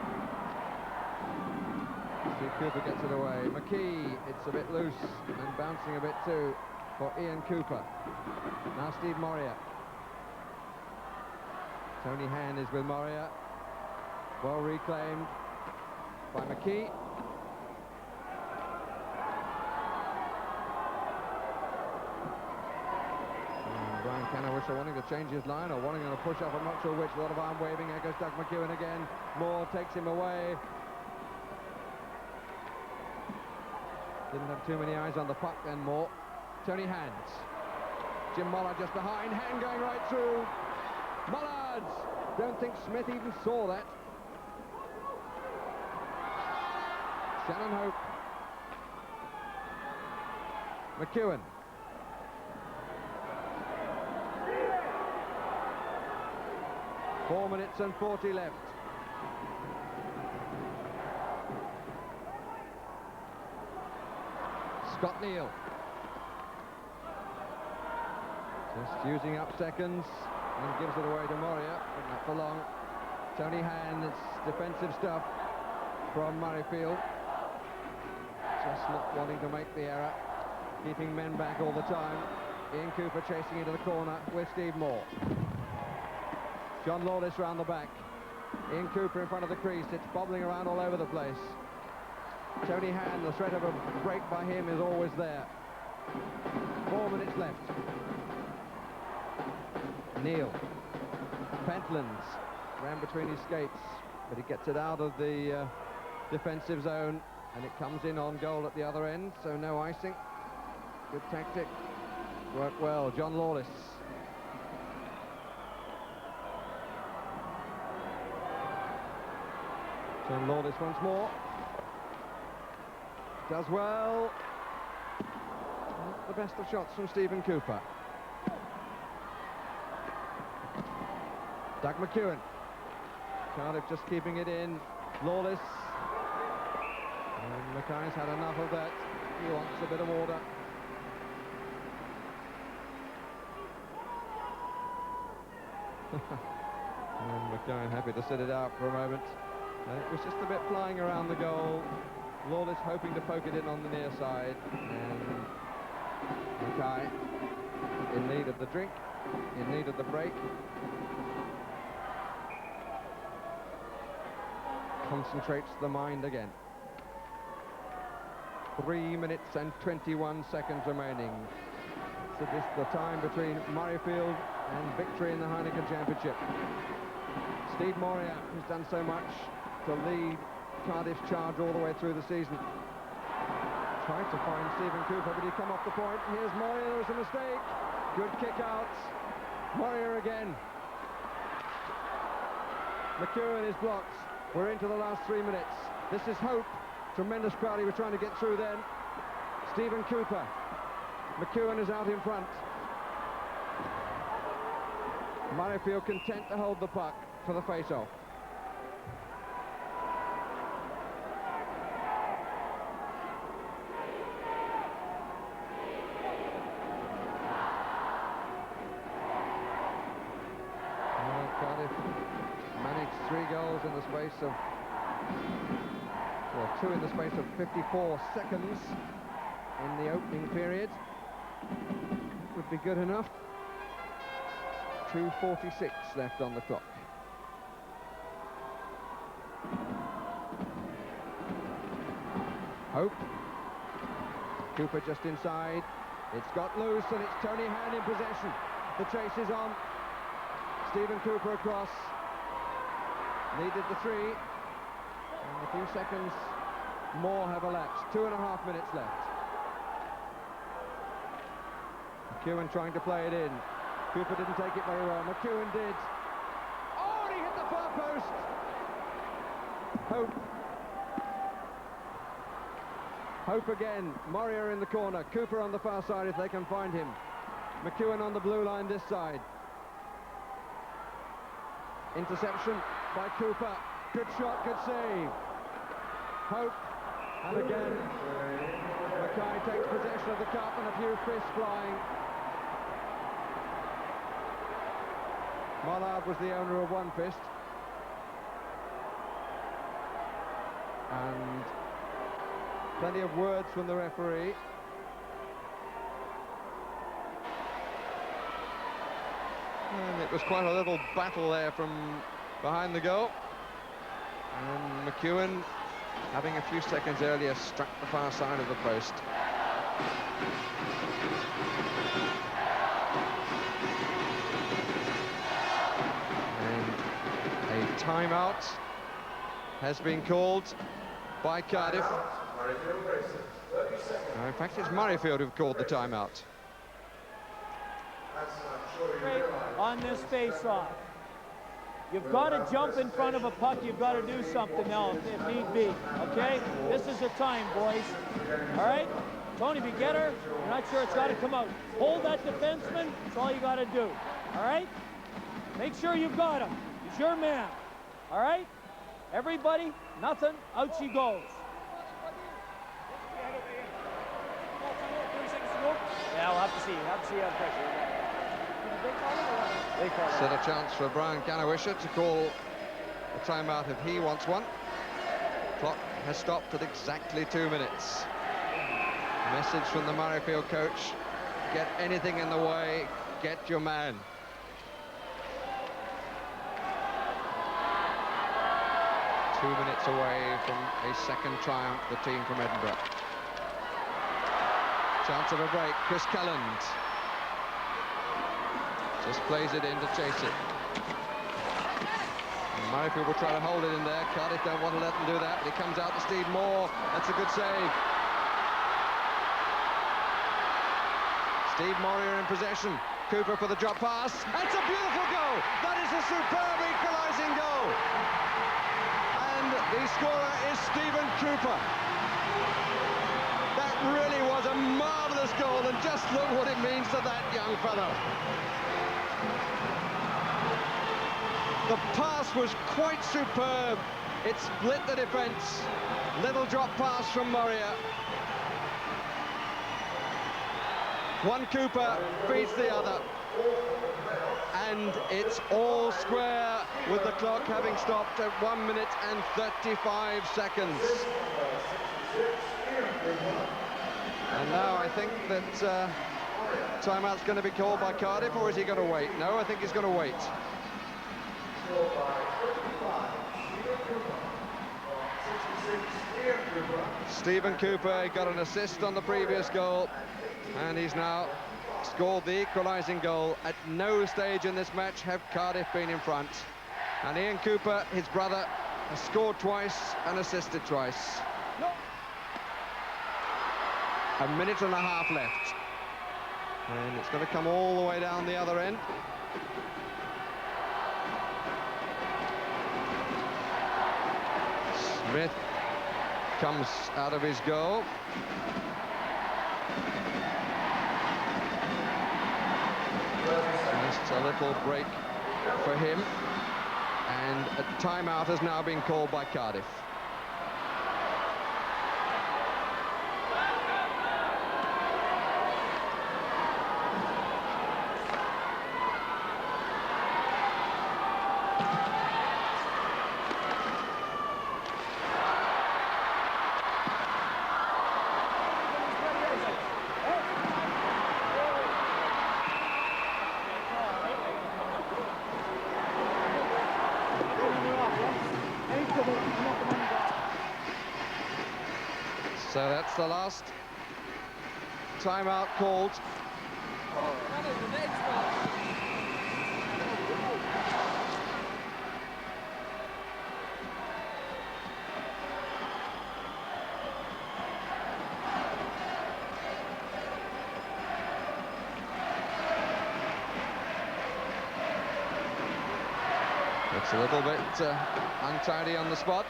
Speaker 1: Steve Cooper gets it away. McKee, it's a bit loose and bouncing a bit too for Ian Cooper. Now Steve Moria. Tony Hand is with Moria. Well reclaimed by McKee. And Brian Canawisha wanting to change his line or wanting to push up, I'm not sure which. A lot of arm waving. There goes Doug McEwen again. Moore takes him away. Didn't have too many eyes on the puck then, Moore. Tony Hands. Jim Mollard just behind. Hand going right through. Mollards! Don't think Smith even saw that. Shannon Hope. McEwen. Four minutes and 40 left. Scott Neal. Just using up seconds and gives it away to Moria, but not for long. Tony Hand, it's defensive stuff from Murrayfield. Just not wanting to make the error, keeping men back all the time. Ian Cooper chasing into the corner with Steve Moore. John Lawless round the back. Ian Cooper in front of the crease. It's bobbling around all over the place. Tony Hand, the threat of a break by him is always there. 4 minutes left. Neal. Pentlands ran between his skates, but he gets it out of the defensive zone, and it comes in on goal at the other end, so no icing. Good tactic. Worked well. John Lawless. John Lawless once more. Does well. Not the best of shots from Stephen Cooper. Doug McEwen. Cardiff just keeping it in. Lawless. And Mackay's had enough of that. He wants a bit of order. And Mackay happy to sit it out for a moment. It was just a bit flying around the goal. Lawless hoping to poke it in on the near side. And Mackay in need of the drink, in need of the break. Concentrates the mind again. 3 minutes and 21 seconds remaining. So this is the time between Murrayfield and victory in the Heineken Championship. Steve Moria, who's done so much to lead Cardiff's charge all the way through the season. Tried to find Stephen Cooper, but he come off the point. Here's Moria, there was a mistake. Good kick out. Moria again. McEwen is blocked. We're into the last 3 minutes. This is Hope. Tremendous crowd he was trying to get through then. Stephen Cooper. McEwen is out in front. Murrayfield content to hold the puck for the face-off. Cardiff managed 3 goals in the space of, well, 2 in the space of 54 seconds in the opening period. Should be good enough. 2:46 left on the clock. Hope. Cooper just inside. It's got loose and it's Tony Hand in possession. The chase is on. Stephen Cooper across. Needed the 3. And a few seconds more have elapsed. 2.5 minutes left. McEwen trying to play it in. Cooper didn't take it very well. McEwen did. Oh, and he hit the far post. Hope. Hope again. Moria in the corner. Cooper on the far side if they can find him. McEwen on the blue line this side. Interception by Cooper. Good shot, good save. Hope. And again, Mackay takes possession of the cup and a few fists flying. Mollard was the owner of one fist. And plenty of words from the referee. And it was quite a little battle there from behind the goal. And McEwen, having a few seconds earlier, struck the far side of the post. And a timeout has been called by Cardiff. In fact, it's Murrayfield who've called the timeout.
Speaker 4: On this face-off. You've got to jump in front of a puck. You've got to do something else if need be. Okay? This is the time, boys. All right? Tony, if you get her, you're not sure, it's got to come out. Hold that defenseman. That's all you got to do. All right? Make sure you've got him. He's your man. All right? Everybody, nothing. Out she goes. Yeah, we'll have to see. Have to see how pressure.
Speaker 1: Set a chance for Brian Canawisha to call a timeout if he wants one. Clock has stopped at exactly 2 minutes. Message from the Murrayfield coach: get anything in the way, get your man. Two minutes away from a second triumph, the team from Edinburgh. Chance of a break, Chris Kelland. Just plays it in to chase it. And Murrayfield will try to hold it in there. Cardiff don't want to let them do that, but he comes out to Steve Moore. That's a good save. Steve Moore in possession. Cooper for the drop pass. That's a beautiful goal. That is a superb equalising goal. And the scorer is Stephen Cooper. That really was a marvellous goal, and just look what it means to that young fellow. The pass was quite superb. It split the defence. Little drop pass from Moria. One Cooper feeds the other. And it's all square with the clock having stopped at 1 minute and 35 seconds. And now I think that timeout's going to be called by Cardiff, or is he going to wait? No, I think he's going to wait. Stephen Cooper got an assist on the previous goal, and he's now scored the equalising goal. At no stage in this match have Cardiff been in front. And Ian Cooper, his brother, has scored twice and assisted twice. A minute and a half left. And it's going to come all the way down the other end. Smith comes out of his goal. Just a little break for him. And a timeout has now been called by Cardiff. So that's the last timeout called. It's a little bit untidy on the spot,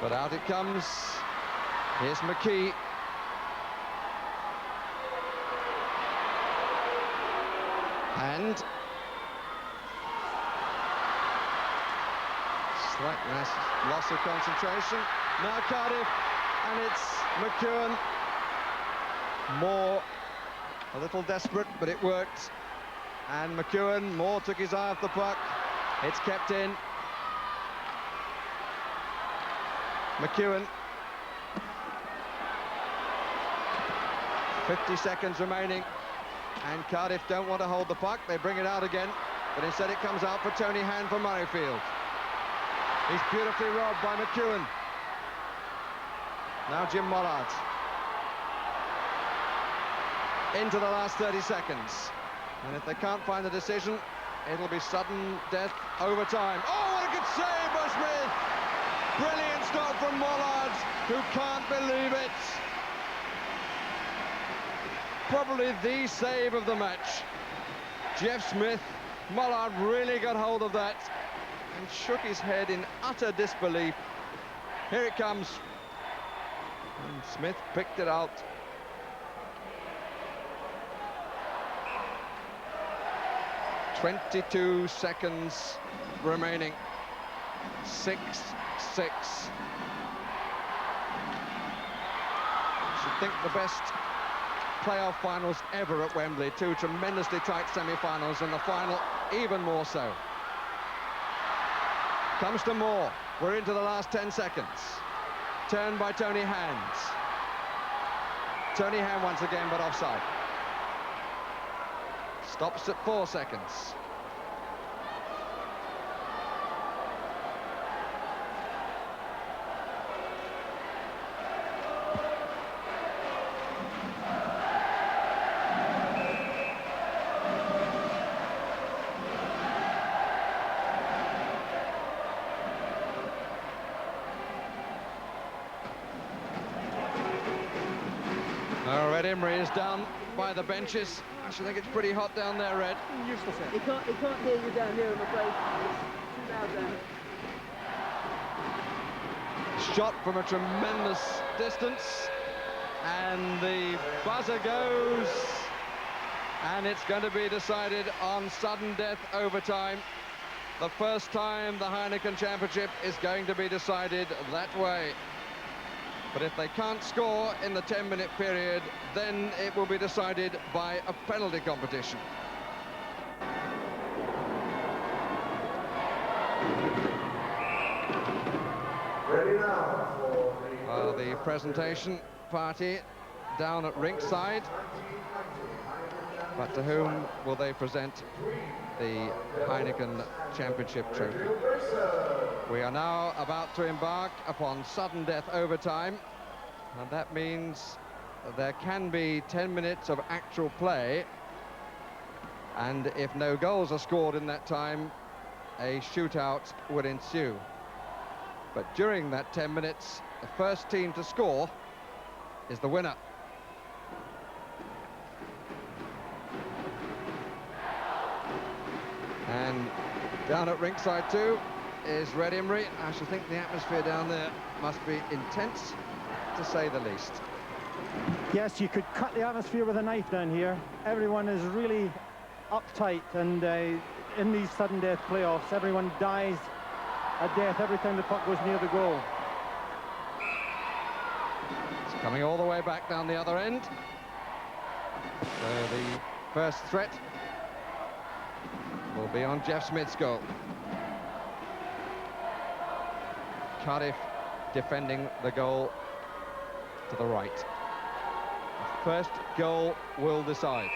Speaker 1: but out it comes. Here's McKee. And slight loss of concentration. Now Cardiff, and it's McKeown. Moore, a little desperate, but it worked. And McKeown, Moore took his eye off the puck. It's kept in. McKeown. 50 seconds remaining. And Cardiff don't want to hold the puck. They bring it out again. But instead it comes out for Tony Hand for Murrayfield. He's beautifully robbed by McKeown. Now Jim Mollard. Into the last 30 seconds. And if they can't find the decision, it'll be sudden death overtime. Oh, what a good save by Smith! Brilliant stop from Mollard, who can't believe it. Probably the save of the match. Jeff Smith, Mollard really got hold of that and shook his head in utter disbelief. Here it comes. And Smith picked it out. "22 seconds remaining. 6-6. Should think the best playoff finals ever at Wembley. Two tremendously tight semi-finals, and the final even more so. Comes to Moore. We're into the last 10 seconds. Turned by Tony Hand. Tony Hand once again, but offside. Stops at 4 seconds. Red Emery is down by the benches. I should think it's pretty hot down there, Red.
Speaker 5: Useless. He can't hear you down here, I'm afraid. It's too loud down.
Speaker 1: Shot from a tremendous distance, and the buzzer goes, and it's going to be decided on sudden death overtime. The first time the Heineken Championship is going to be decided that way. But if they can't score in the 10-minute period, then it will be decided by a penalty competition.
Speaker 3: Ready now for
Speaker 1: The presentation party down at ringside. But to whom will they present the Heineken Championship trophy? We are now about to embark upon sudden death overtime, and that means there can be 10 minutes of actual play, and if no goals are scored in that time, a shootout would ensue. But during that 10 minutes, the first team to score is the winner. And down at ringside too is Red Emery. I should think the atmosphere down there must be intense, to say the least.
Speaker 2: Yes, you could cut the atmosphere with a knife down here. Everyone is really uptight, and in these sudden death playoffs, everyone dies a death every time the puck goes near the goal.
Speaker 1: It's coming all the way back down the other end. So the first threat will be on Jeff Smith's goal. Cardiff defending the goal to the right. The first goal will decide.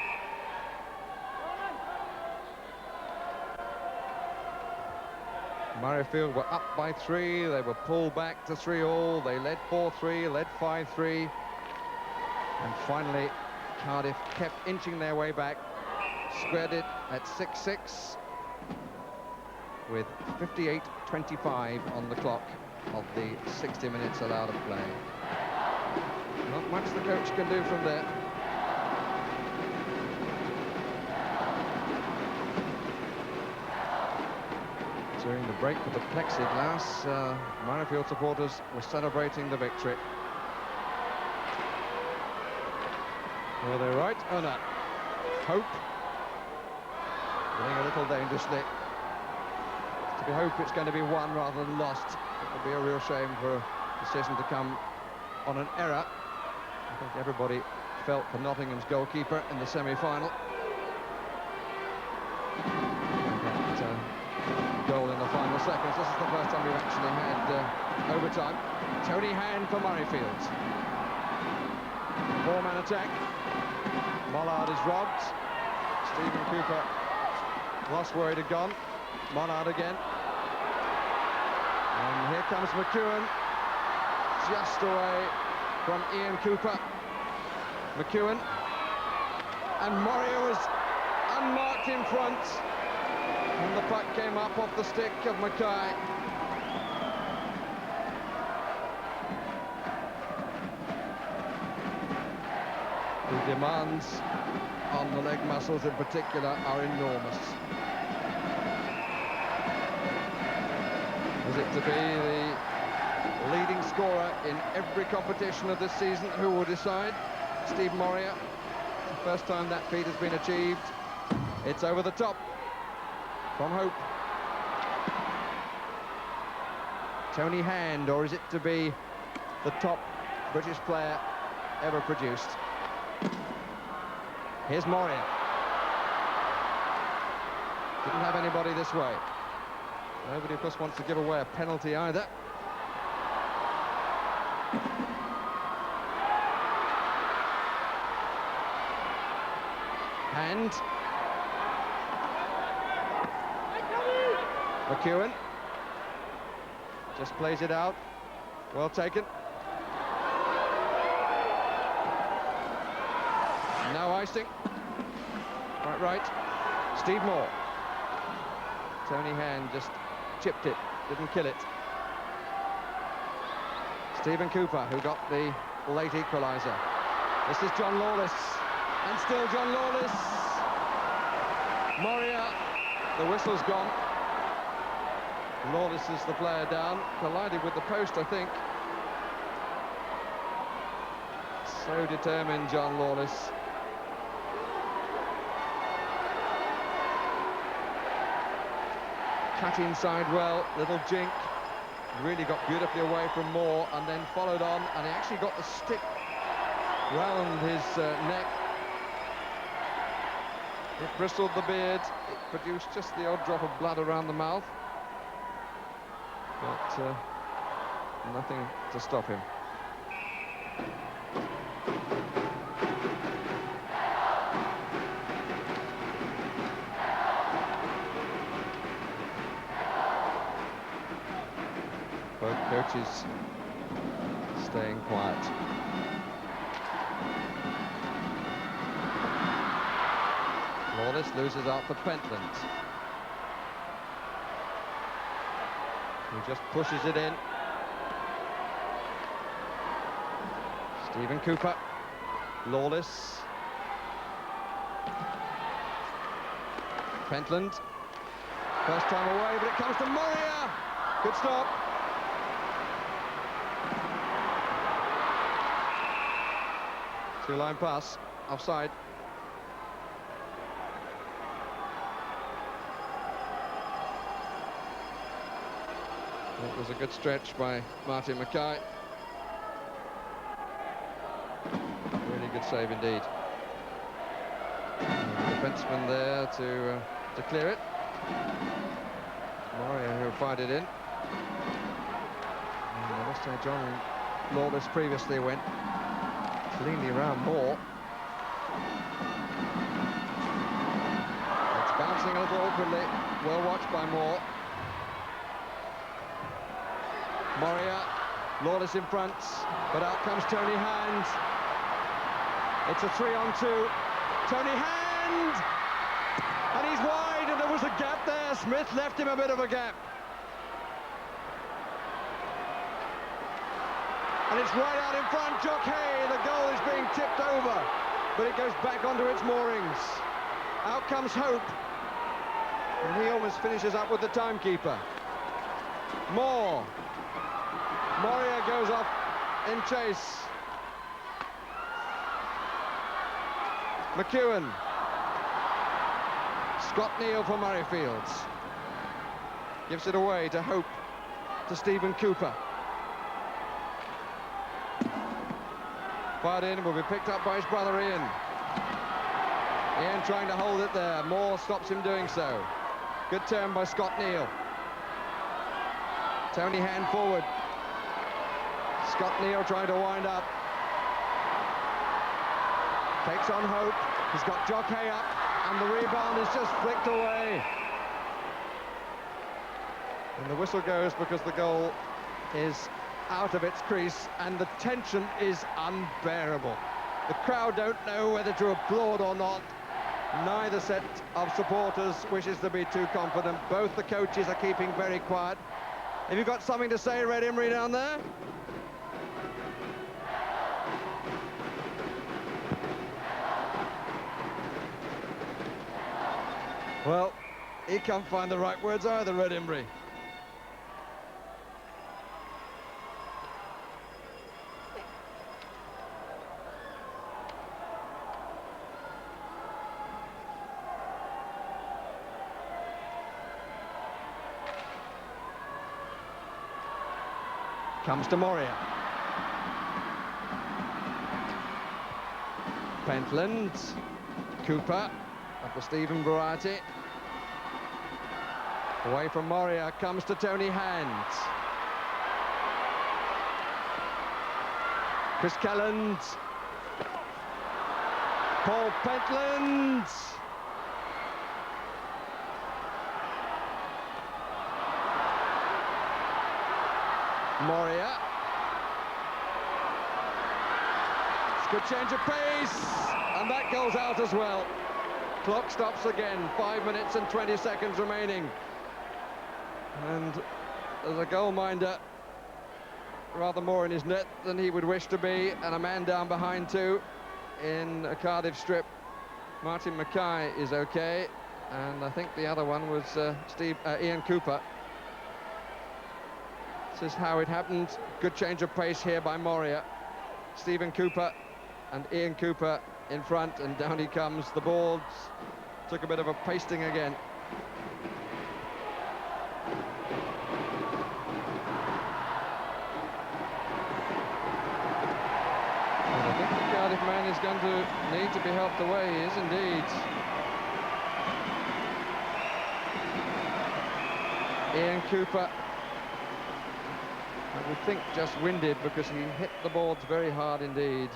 Speaker 1: Murrayfield were up by 3, they were pulled back to 3-all, they led 4-3, led 5-3, and finally Cardiff kept inching their way back, squared it at 6-6 with 58:25 on the clock of the 60 minutes allowed of play. Not much the coach can do from there. During the break with the plexiglass, Murrayfield supporters were celebrating the victory. Were they right or not? Hope getting a little dangerously. To be hope it's going to be won rather than lost. It would be a real shame for a decision to come on an error. I think everybody felt for Nottingham's goalkeeper in the semi-final. Goal in the final seconds. This is the first time we've actually had overtime. Tony Hand for Murrayfield. 4-man attack. Mollard is robbed. Stephen Cooper lost where he'd have gone. Mollard again. And here comes McEwen. Just away from Ian Cooper. McEwen. And Moria was unmarked in front. And the puck came up off the stick of Mackay. The demands on the leg muscles in particular are enormous. Is it to be the leading scorer in every competition of this season? Who will decide? Steve Moria. The first time that feat has been achieved. It's over the top. From Hope. Tony Hand, or is it to be the top British player ever produced? Here's Moria. Didn't have anybody this way. Nobody, of course, wants to give away a penalty either. Hand. McEwen just plays it out. Well taken. No icing. Right. Steve Moore. Tony Hand just chipped it, didn't kill it. Stephen Cooper, who got the late equaliser. This is John Lawless, and still John Lawless. Moria, the whistle's gone. Lawless is the player down, collided with the post, I think. So determined, John Lawless. Cut inside well, little jink. Really got beautifully away from Moore and then followed on, and he actually got the stick round his neck. It bristled the beard, it produced just the odd drop of blood around the mouth. But nothing to stop him. Both coaches staying quiet. Lawless loses out for Pentland. He just pushes it in. Stephen Cooper. Lawless. Pentland. First time away, but it comes to Moria. Good stop. Two-line pass. Offside. It was a good stretch by Martin Mackay. Really good save indeed. The defenseman there to clear it. Moria who fired it in. And I must say John Lawless previously went cleanly around Moore. It's bouncing a little awkwardly. Well watched by Moore. Moria, Lawless in front, but out comes Tony Hand. It's a 3-on-2. Tony Hand! And he's wide, and there was a gap there. Smith left him a bit of a gap. And it's right out in front. Jock Hay, the goal is being tipped over, but it goes back onto its moorings. Out comes Hope, and he almost finishes up with the timekeeper. Moore. Moria goes off in chase. McEwen. Scott Neal for Murrayfield. Gives it away to Hope, to Stephen Cooper. Fired in, will be picked up by his brother Ian. Ian trying to hold it there. Moore stops him doing so. Good turn by Scott Neal. Tony Hand forward. Scott Neal trying to wind up. Takes on Hope. He's got Jock Hay up, and the rebound is just flicked away. And the whistle goes because the goal is out of its crease, and the tension is unbearable. The crowd don't know whether to applaud or not. Neither set of supporters wishes to be too confident. Both the coaches are keeping very quiet. Have you got something to say, Red Imrie, down there? Well, he can't find the right words either, Red Imrie. Comes to Moria. Pentland, Cooper of the Stephen variety. Away from Moria, comes to Tony Hand. Chris Kelland. Paul Pentland. Moria. It's a good change of pace, and that goes out as well. Clock stops again, 5 minutes and 20 seconds remaining. And there's a goalminder rather more in his net than he would wish to be, and a man down behind too in a Cardiff strip. Martin Mackay is okay, and I think the other one was Ian Cooper. This is how it happened. Good change of pace here by Moria. Stephen Cooper and Ian Cooper in front, and down he comes. The boards took a bit of a pasting again. And I think the Cardiff man is going to need to be helped away. He is indeed. Ian Cooper, I would think just winded, because he hit the boards very hard indeed.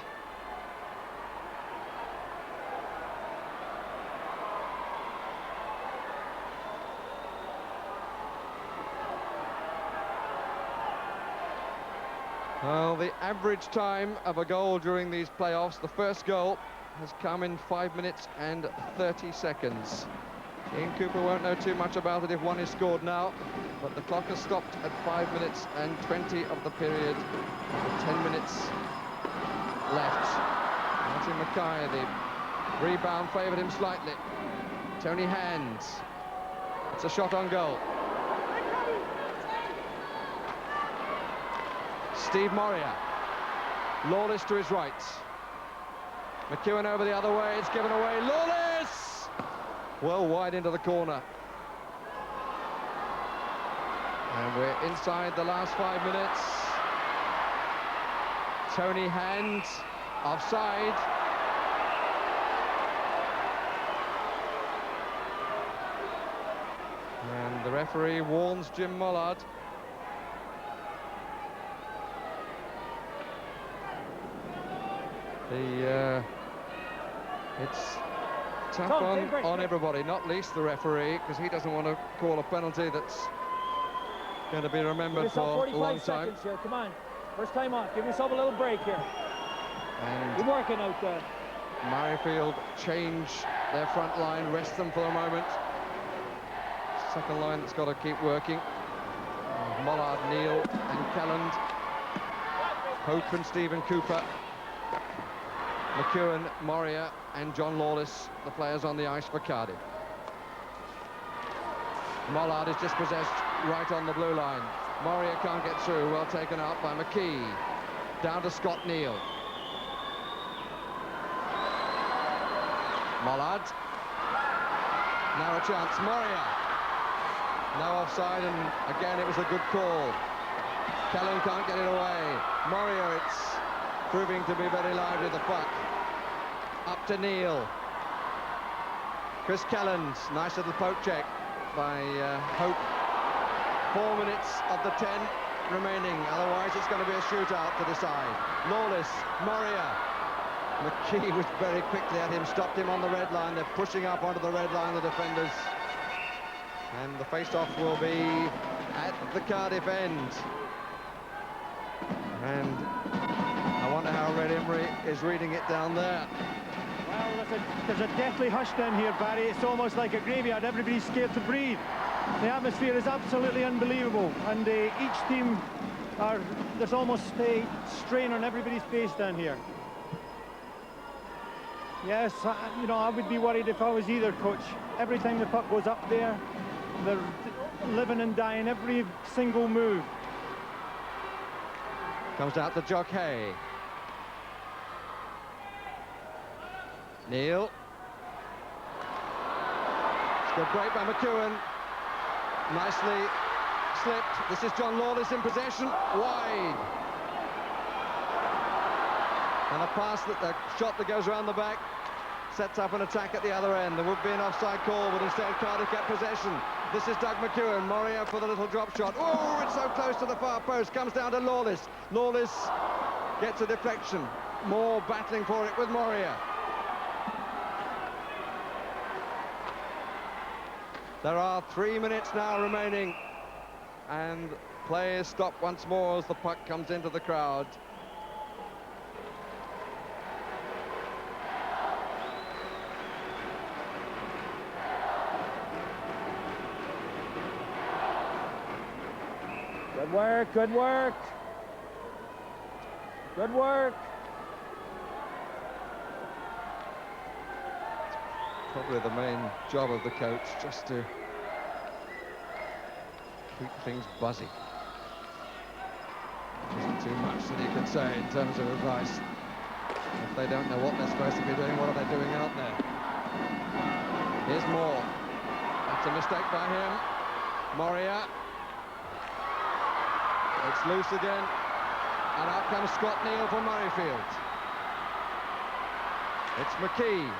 Speaker 1: Well, the average time of a goal during these playoffs, the first goal, has come in 5 minutes and 30 seconds. Ian Cooper won't know too much about it if one is scored now, but the clock has stopped at 5 minutes and 20 of the period. 10 minutes left. Martin Mackay, the rebound favoured him slightly. Tony Hand. It's a shot on goal. Steve Moria. Lawless to his right. McEwen over the other way. It's given away. Lawless! Well wide into the corner. And we're inside the last 5 minutes. Tony Hand offside. And the referee warns Jim Mollard. It's tough on everybody, not least the referee, because he doesn't want to call a penalty that's Going to be
Speaker 4: Give
Speaker 1: remembered
Speaker 4: yourself
Speaker 1: for a
Speaker 4: 45
Speaker 1: long time.
Speaker 4: seconds here. Come on. First time off. Give yourself a little break here.
Speaker 1: And
Speaker 4: You're working out there.
Speaker 1: Murrayfield change their front line, rest them for a moment. Second line that's got to keep working. Mollard, Neil and Kelland. Hope and Stephen Cooper. McEwen, Moria and John Lawless, the players on the ice for Cardiff. Mollard is just possessed right on the blue line. Moria can't get through, well taken out by McKee. Down to Scott Neal. Mollard. Now a chance, Moria. No offside, and again it was a good call. Kelland can't get it away. Moria, it's proving to be very lively, the puck. Up to Neal. Chris Kelland, nice little poke check by Hope. 4 minutes of the 10 remaining, otherwise it's going to be a shootout to decide. Lawless, Moria. McKee was very quickly at him, stopped him on the red line. They're pushing up onto the red line, the defenders. And the face-off will be at the Cardiff end. And I wonder how Red Emery is reading it down there.
Speaker 2: Well, there's a deathly hush down here, Barry. It's almost like a graveyard. Everybody's scared to breathe. The atmosphere is absolutely unbelievable, and each team there's almost a strain on everybody's face down here. Yes, you know, I would be worried if I was either coach. Every time the puck goes up there, they're living and dying every single move.
Speaker 1: Comes out to Jock Hay. Neil. It's a good break by McEwen. Nicely slipped. This is John Lawless in possession. Wide. And a pass, a shot that goes around the back, sets up an attack at the other end. There would be an offside call, but instead Cardiff get possession. This is Doug McEwen. Moria for the little drop shot. Oh, it's so close to the far post. Comes down to Lawless. Lawless gets a deflection. More battling for it with Moria. There are 3 minutes now remaining, and play is stopped once more as the puck comes into the crowd.
Speaker 4: Good work, good work. Good work.
Speaker 1: Probably the main job of the coach, just to keep things buzzy. There isn't too much that you can say in terms of advice. If they don't know what they're supposed to be doing, what are they doing out there? Here's Moore. That's a mistake by him. Moria. It's loose again. And out comes Scott Neal from Murrayfield. It's McKee.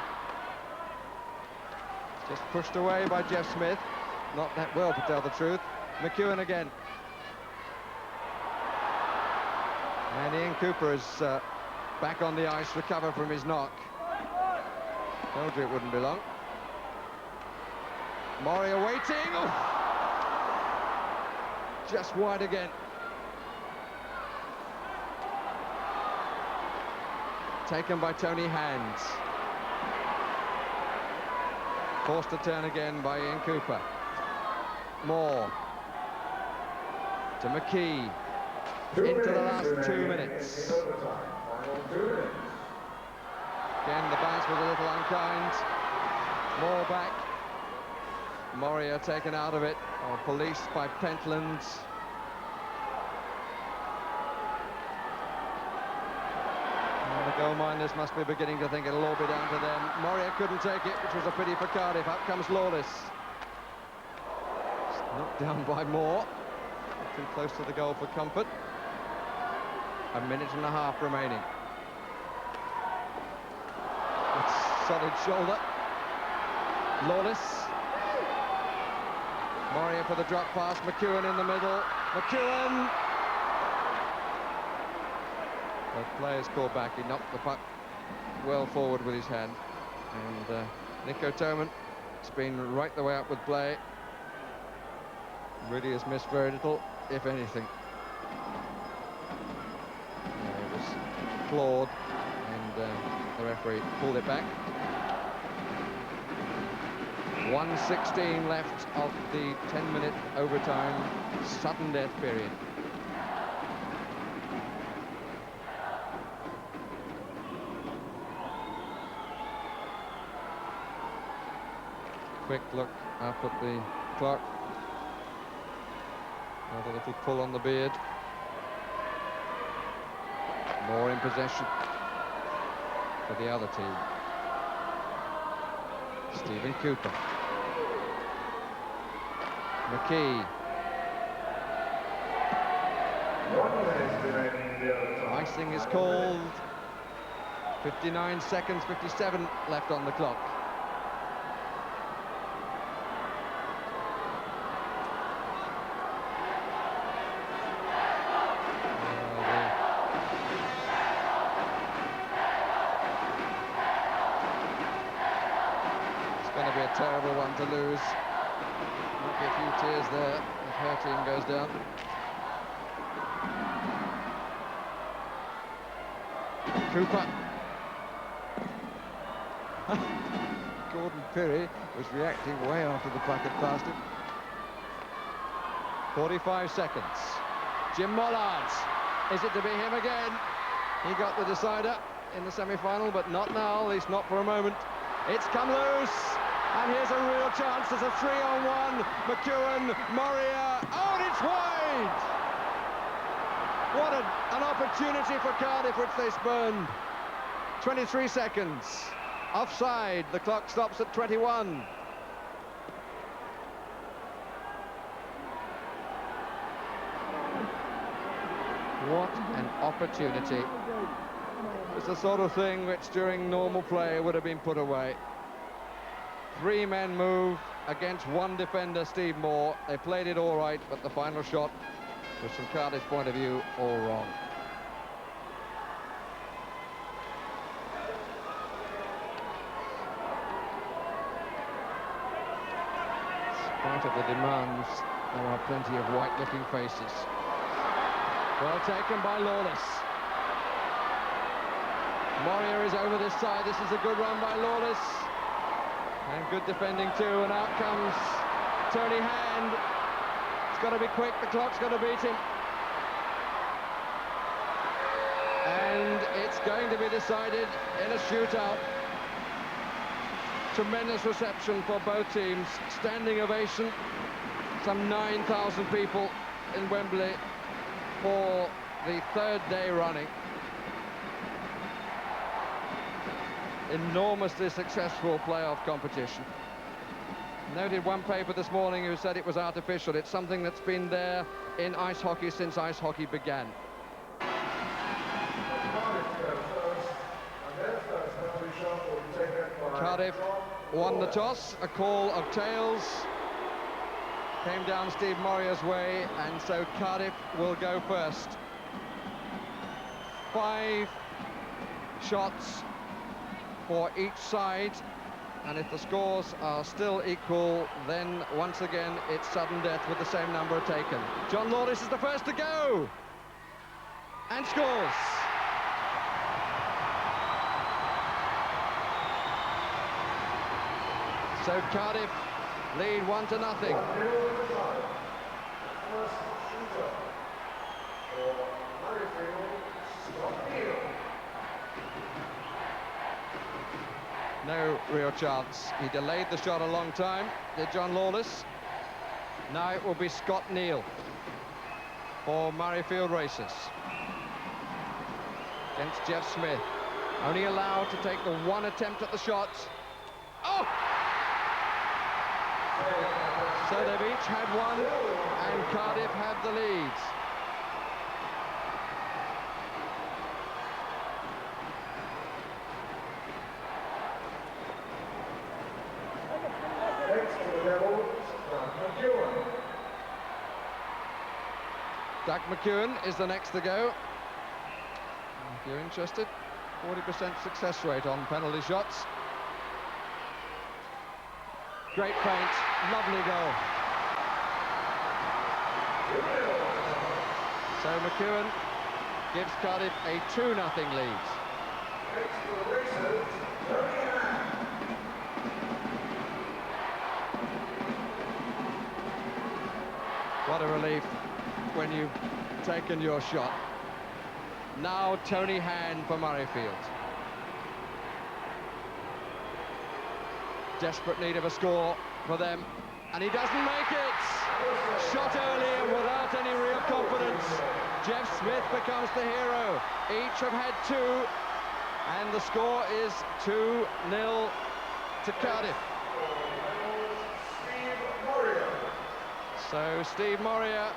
Speaker 1: Just pushed away by Jeff Smith. Not that well, to tell the truth. McEwen again. And Ian Cooper is back on the ice, recovered from his knock. Told you it wouldn't be long. Moria waiting. Oh. Just wide again. Taken by Tony Hands. Forced to turn again by Ian Cooper. Moore. To McKee. Into the last 2 minutes. Again, the bounce was a little unkind. Moore back. Moria taken out of it, or policed by Pentland. And the goalminders must be beginning to think it'll all be down to them. Moria couldn't take it, which was a pity for Cardiff. Up comes Lawless. Knocked down by Moore. Too close to the goal for comfort. A minute and a half remaining. It's solid shoulder. Lawless. Moria for the drop pass. McEwen in the middle. McEwen. The player's called back. He knocked the puck well forward with his hand. And Nico Toman has been right the way up with play. Really has missed very little. if anything. It was flawed, and the referee pulled it back. 1:16 left of the 10-minute overtime sudden death period. Quick look up at the clock. Another little pull on the beard. More in possession for the other team. Stephen Cooper. McKee. Icing is called. 59 seconds, 57 left on the clock. Terrible one to lose. Might be a few tears there if her team goes down. Cooper. Gordon Pirrie was reacting way after the puck had passed him. 45 seconds. Jim Mollard. Is it to be him again? He got the decider in the semi-final, but not now, at least not for a moment. It's come loose. And here's a real chance. There's a 3-on-1. McEwen, Moria. Oh, and it's wide! What an opportunity for Cardiff, which they spurned. 23 seconds. Offside. The clock stops at 21. What an opportunity. It's the sort of thing which during normal play would have been put away. 3 men move against 1 defender, Steve Moore. They played it all right, but the final shot was, from Cardiff's point of view, all wrong. In spite of the demands, there are plenty of white-looking faces. Well taken by Lawless. Moria is over this side. This is a good run by Lawless. And good defending too, and out comes Tony Hand. It's got to be quick, the clock's got to beat him. And it's going to be decided in a shootout. Tremendous reception for both teams. Standing ovation. Some 9,000 people in Wembley for the 3rd day running. Enormously successful playoff competition. Noted one paper this morning who said it was artificial. It's something that's been there in ice hockey since ice hockey began. Cardiff won the toss, a call of tails. Came down Steve Moria's way, and so Cardiff will go first. 5 shots for each side, and if the scores are still equal, then once again it's sudden death with the same number taken. John Lawless is the first to go and scores. So Cardiff lead 1-0. No real chance. He delayed the shot a long time, did John Lawless. Now it will be Scott Neal for Murrayfield Racers against Jeff Smith. Only allowed to take the 1 attempt at the shot. Oh! So they've each had 1, and Cardiff have the lead. Doug McEwen is the next to go. If you're interested, 40% success rate on penalty shots. Great feint, lovely goal. So McEwen gives Cardiff a 2-0 lead. What a relief when you've taken your shot. Now Tony Hand for Murrayfield. Desperate need of a score for them, and he doesn't make it. Shot early and without any real confidence. Jeff Smith becomes the hero. Each have had two, and the score is 2-0 to Cardiff. So Steve Moria,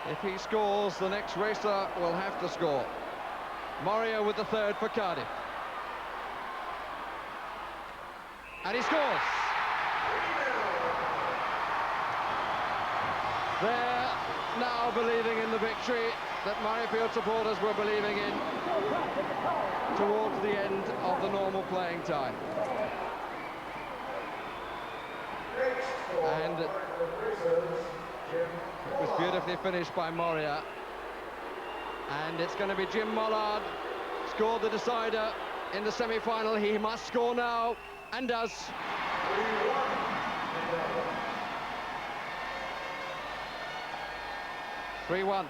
Speaker 1: if he scores, the next racer will have to score. Moria with the third for Cardiff. And he scores. They're now believing in the victory that Murrayfield supporters were believing in towards the end of the normal playing time. And it was beautifully finished by Moria. And it's going to be Jim Mollard, scored the decider in the semi-final. He must score now, and does. 3-1.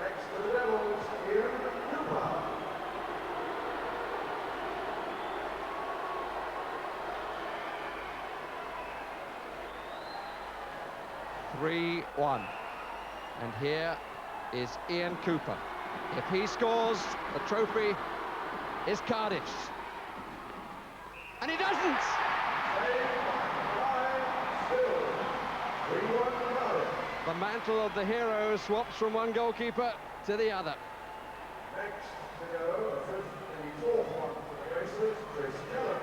Speaker 3: Next to the Devils, Ian Cooper.
Speaker 1: 3-1. And here is Ian Cooper. If he scores, the trophy is Cardiff's. And he doesn't! The mantle of the hero swaps from one goalkeeper to the other.
Speaker 3: Next to go, the fourth one for the Racers, Chris Keller.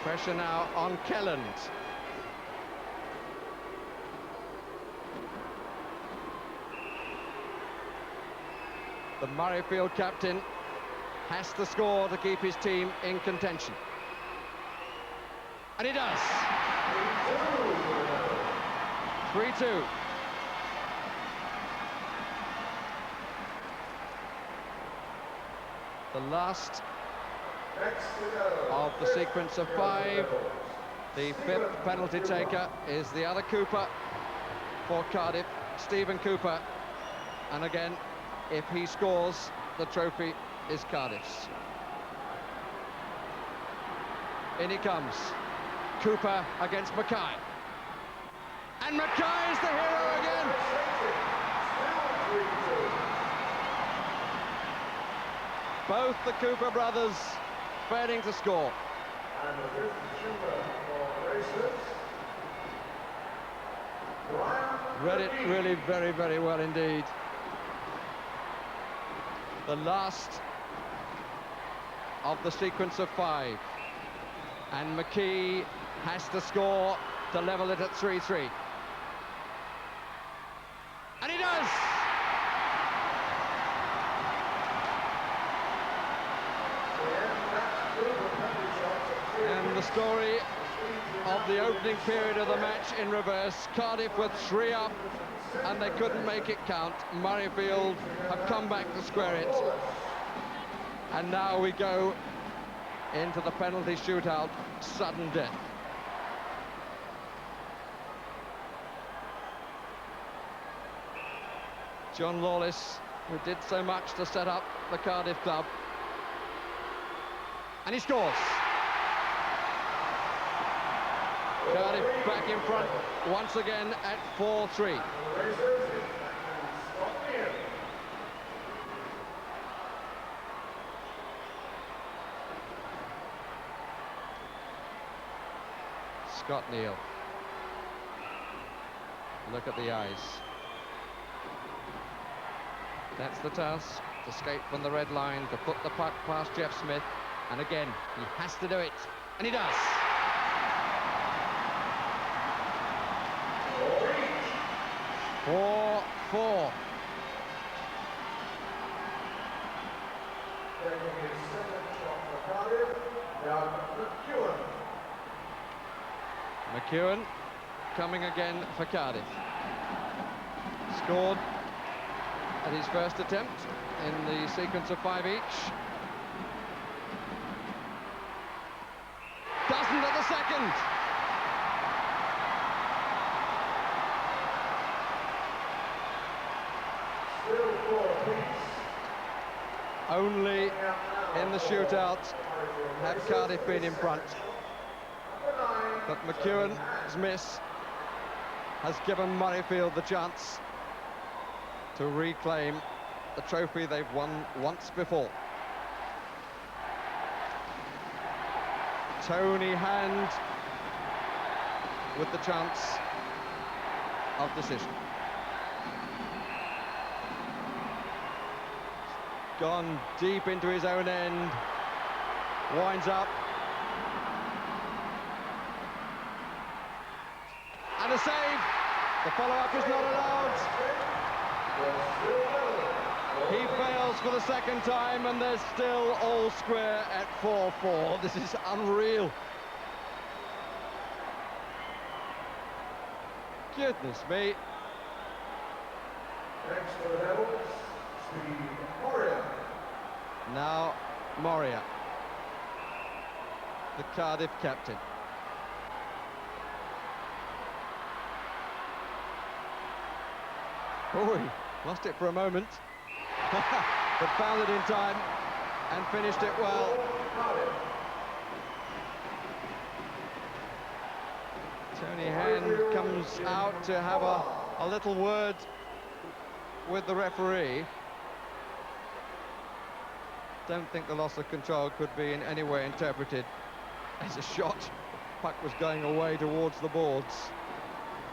Speaker 1: Pressure now on Kelland. The Murrayfield captain has to score to keep his team in contention. And he does. 3-2. The last of the sequence of 5. The 5th penalty taker is the other Cooper for Cardiff, Stephen Cooper. And again, if he scores, the trophy is Cardiff's. In he comes. Cooper against Mackay. And Mackay is the hero again. Both the Cooper brothers failing to score.
Speaker 3: And the fifth shooter for the Racers, Brian.
Speaker 1: Read it really very, very well indeed. The last of the sequence of 5. And McKee has to score to level it at 3-3. And he does! And the story of the opening period of the match in reverse. Cardiff were 3 up and they couldn't make it count. Murrayfield have come back to square it. And now we go into the penalty shootout, sudden death. John Lawless, who did so much to set up the Cardiff club. And he scores. Cardiff back in front once again at 4-3. Scott Neal. Look at the eyes. That's the task, to escape from the red line, to put the puck past Jeff Smith. And again, he has to do it. And he does. Four.
Speaker 3: Taking his second shot for
Speaker 1: McEwen coming again for Cardiff. Scored at his first attempt in the sequence of 5 each. Doesn't at the second. Only in the shootout have Cardiff been in front. But McEwen's miss has given Murrayfield the chance to reclaim the trophy they've won once before. Tony Hand with the chance of decision. Gone deep into his own end, winds up. And a save. The follow-up is not allowed. He fails for the second time, and they're still all square at 4-4. This is unreal. Goodness me.
Speaker 3: Next for the Devils, Steve Moria.
Speaker 1: Now Moria, the Cardiff captain. Oh, he lost it for a moment, but found it in time and finished it well. Tony Hand comes out to have a little word with the referee. Don't think the loss of control could be in any way interpreted as a shot. Puck was going away towards the boards.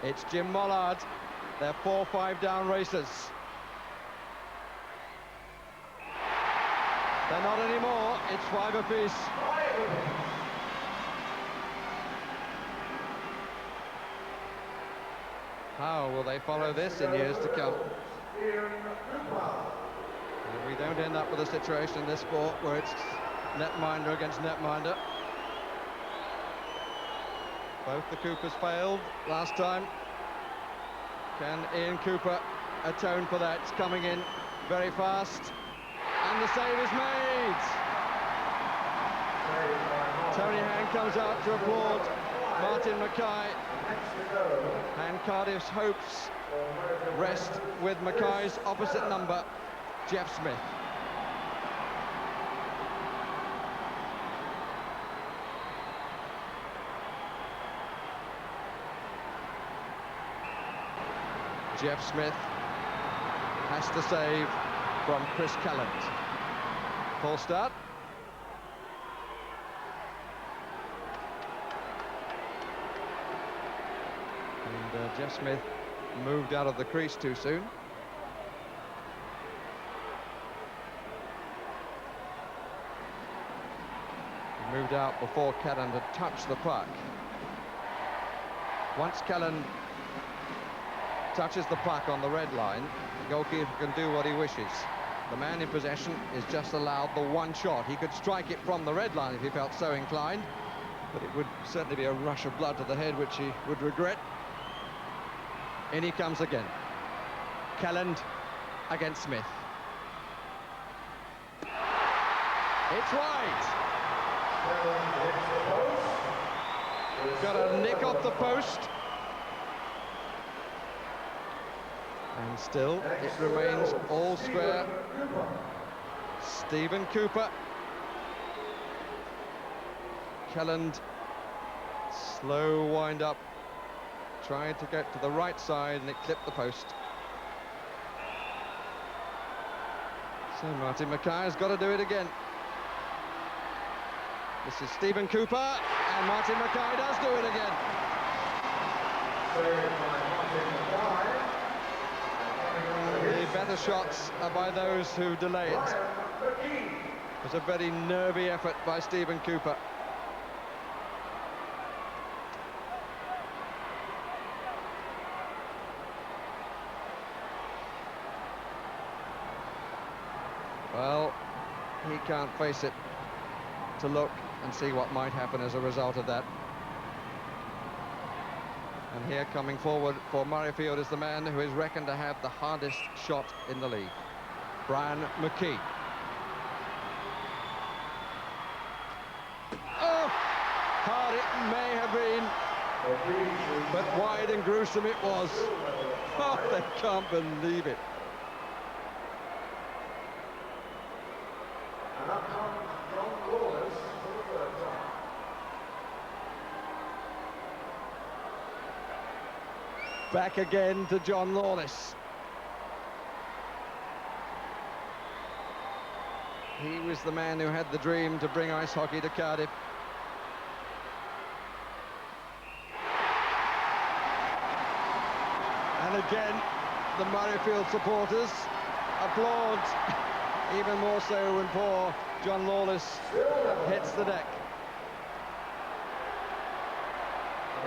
Speaker 1: It's Jim Mollard. They're 4-5 down racers. They're not anymore. It's 5 apiece. How will they follow this in years to come? And we don't end up with a situation in this sport where it's netminder against netminder. Both the Coopers failed last time. Can Ian Cooper atone for that? It's coming in very fast. And the save is made! Tony Hand comes out to applaud Martin Mackay. And Cardiff's hopes rest with Mackay's opposite number, Jeff Smith. Jeff Smith has to save from Chris Calland. Full start. And Jeff Smith moved out of the crease too soon. He moved out before Calland had touched the puck. Once Calland touches the puck on the red line, the goalkeeper can do what he wishes. The man in possession is just allowed the one shot. He could strike it from the red line if he felt so inclined, but it would certainly be a rush of blood to the head, which he would regret. In he comes again. Calland against Smith. It's wide. Got a nick off the post. And still, it remains all square. Stephen Cooper. Calland, slow wind up, trying to get to the right side, and it clipped the post. So Martin Mackay has got to do it again. This is Stephen Cooper, and Martin Mackay does do it again. The better shots are by those who delay it. It was a very nervy effort by Stephen Cooper. Well, he can't face it to look and see what might happen as a result of that. And here coming forward for Murrayfield is the man who is reckoned to have the hardest shot in the league, Brian McKee. Oh, hard it may have been, but wide and gruesome it was. Oh, they can't believe it.
Speaker 3: And up comes John Lawless for the third time.
Speaker 1: Back again to John Lawless. He was the man who had the dream to bring ice hockey to Cardiff. And again, the Murrayfield supporters applaud, even more so when poor John Lawless hits the deck.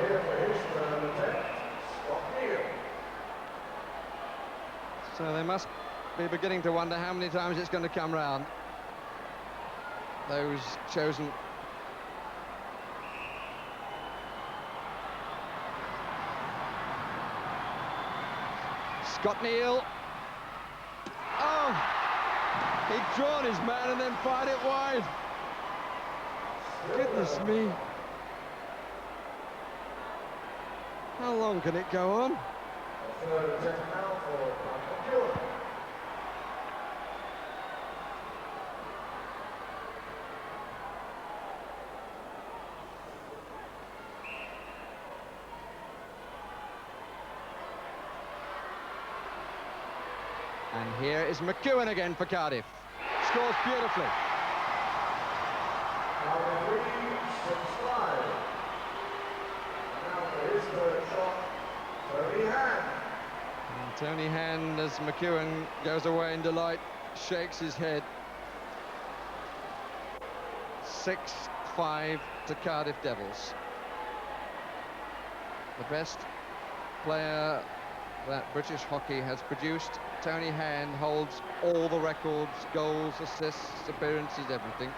Speaker 3: Here for his third attempt, Scott Neal.
Speaker 1: So they must be beginning to wonder how many times it's going to come round. Those chosen. Scott Neal. Oh, he'd drawn his man and then fired it wide. Goodness me. How long can it go on?
Speaker 3: A third attempt now for Michael.
Speaker 1: And here is McEwen again for Cardiff. Scores beautifully.
Speaker 3: Now the 3-6-5. Now for his third shot, Tony Hand.
Speaker 1: And Tony Hand, as McEwen goes away in delight, shakes his head. 6-5 to Cardiff Devils. The best player that British hockey has produced. Tony Hand holds all the records, goals, assists, appearances, everything.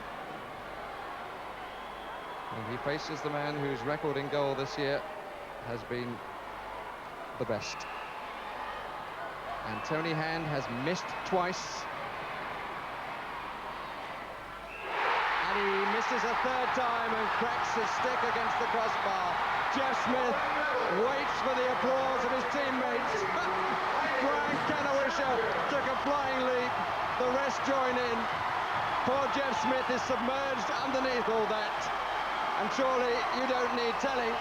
Speaker 1: And he faces the man whose record in goal this year has been the best. And Tony Hand has missed twice. And he misses a third time and cracks his stick against the crossbar. Jeff Smith waits for the applause of his teammates. Brian Canawisha took a flying leap. The rest join in. Poor Jeff Smith is submerged underneath all that. And surely you don't need telling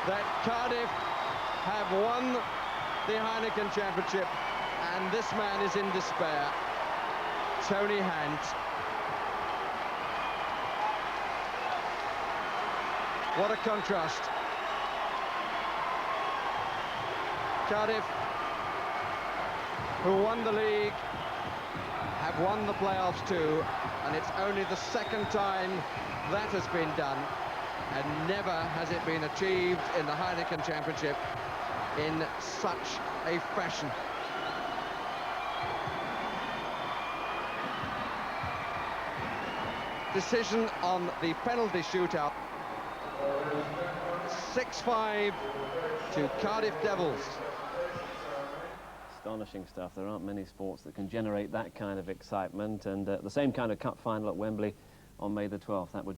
Speaker 1: that Cardiff have won the Heineken Championship, and this man is in despair. Tony Hand. What a contrast. Cardiff, who won the league, have won the playoffs too, and it's only the second time that has been done, and never has it been achieved in the Heineken Championship in such a fashion. Decision on the penalty shootout. 6-5 to Cardiff Devils.
Speaker 6: Astonishing stuff. There aren't many sports that can generate that kind of excitement, and the same kind of cup final at Wembley on May the 12th. That would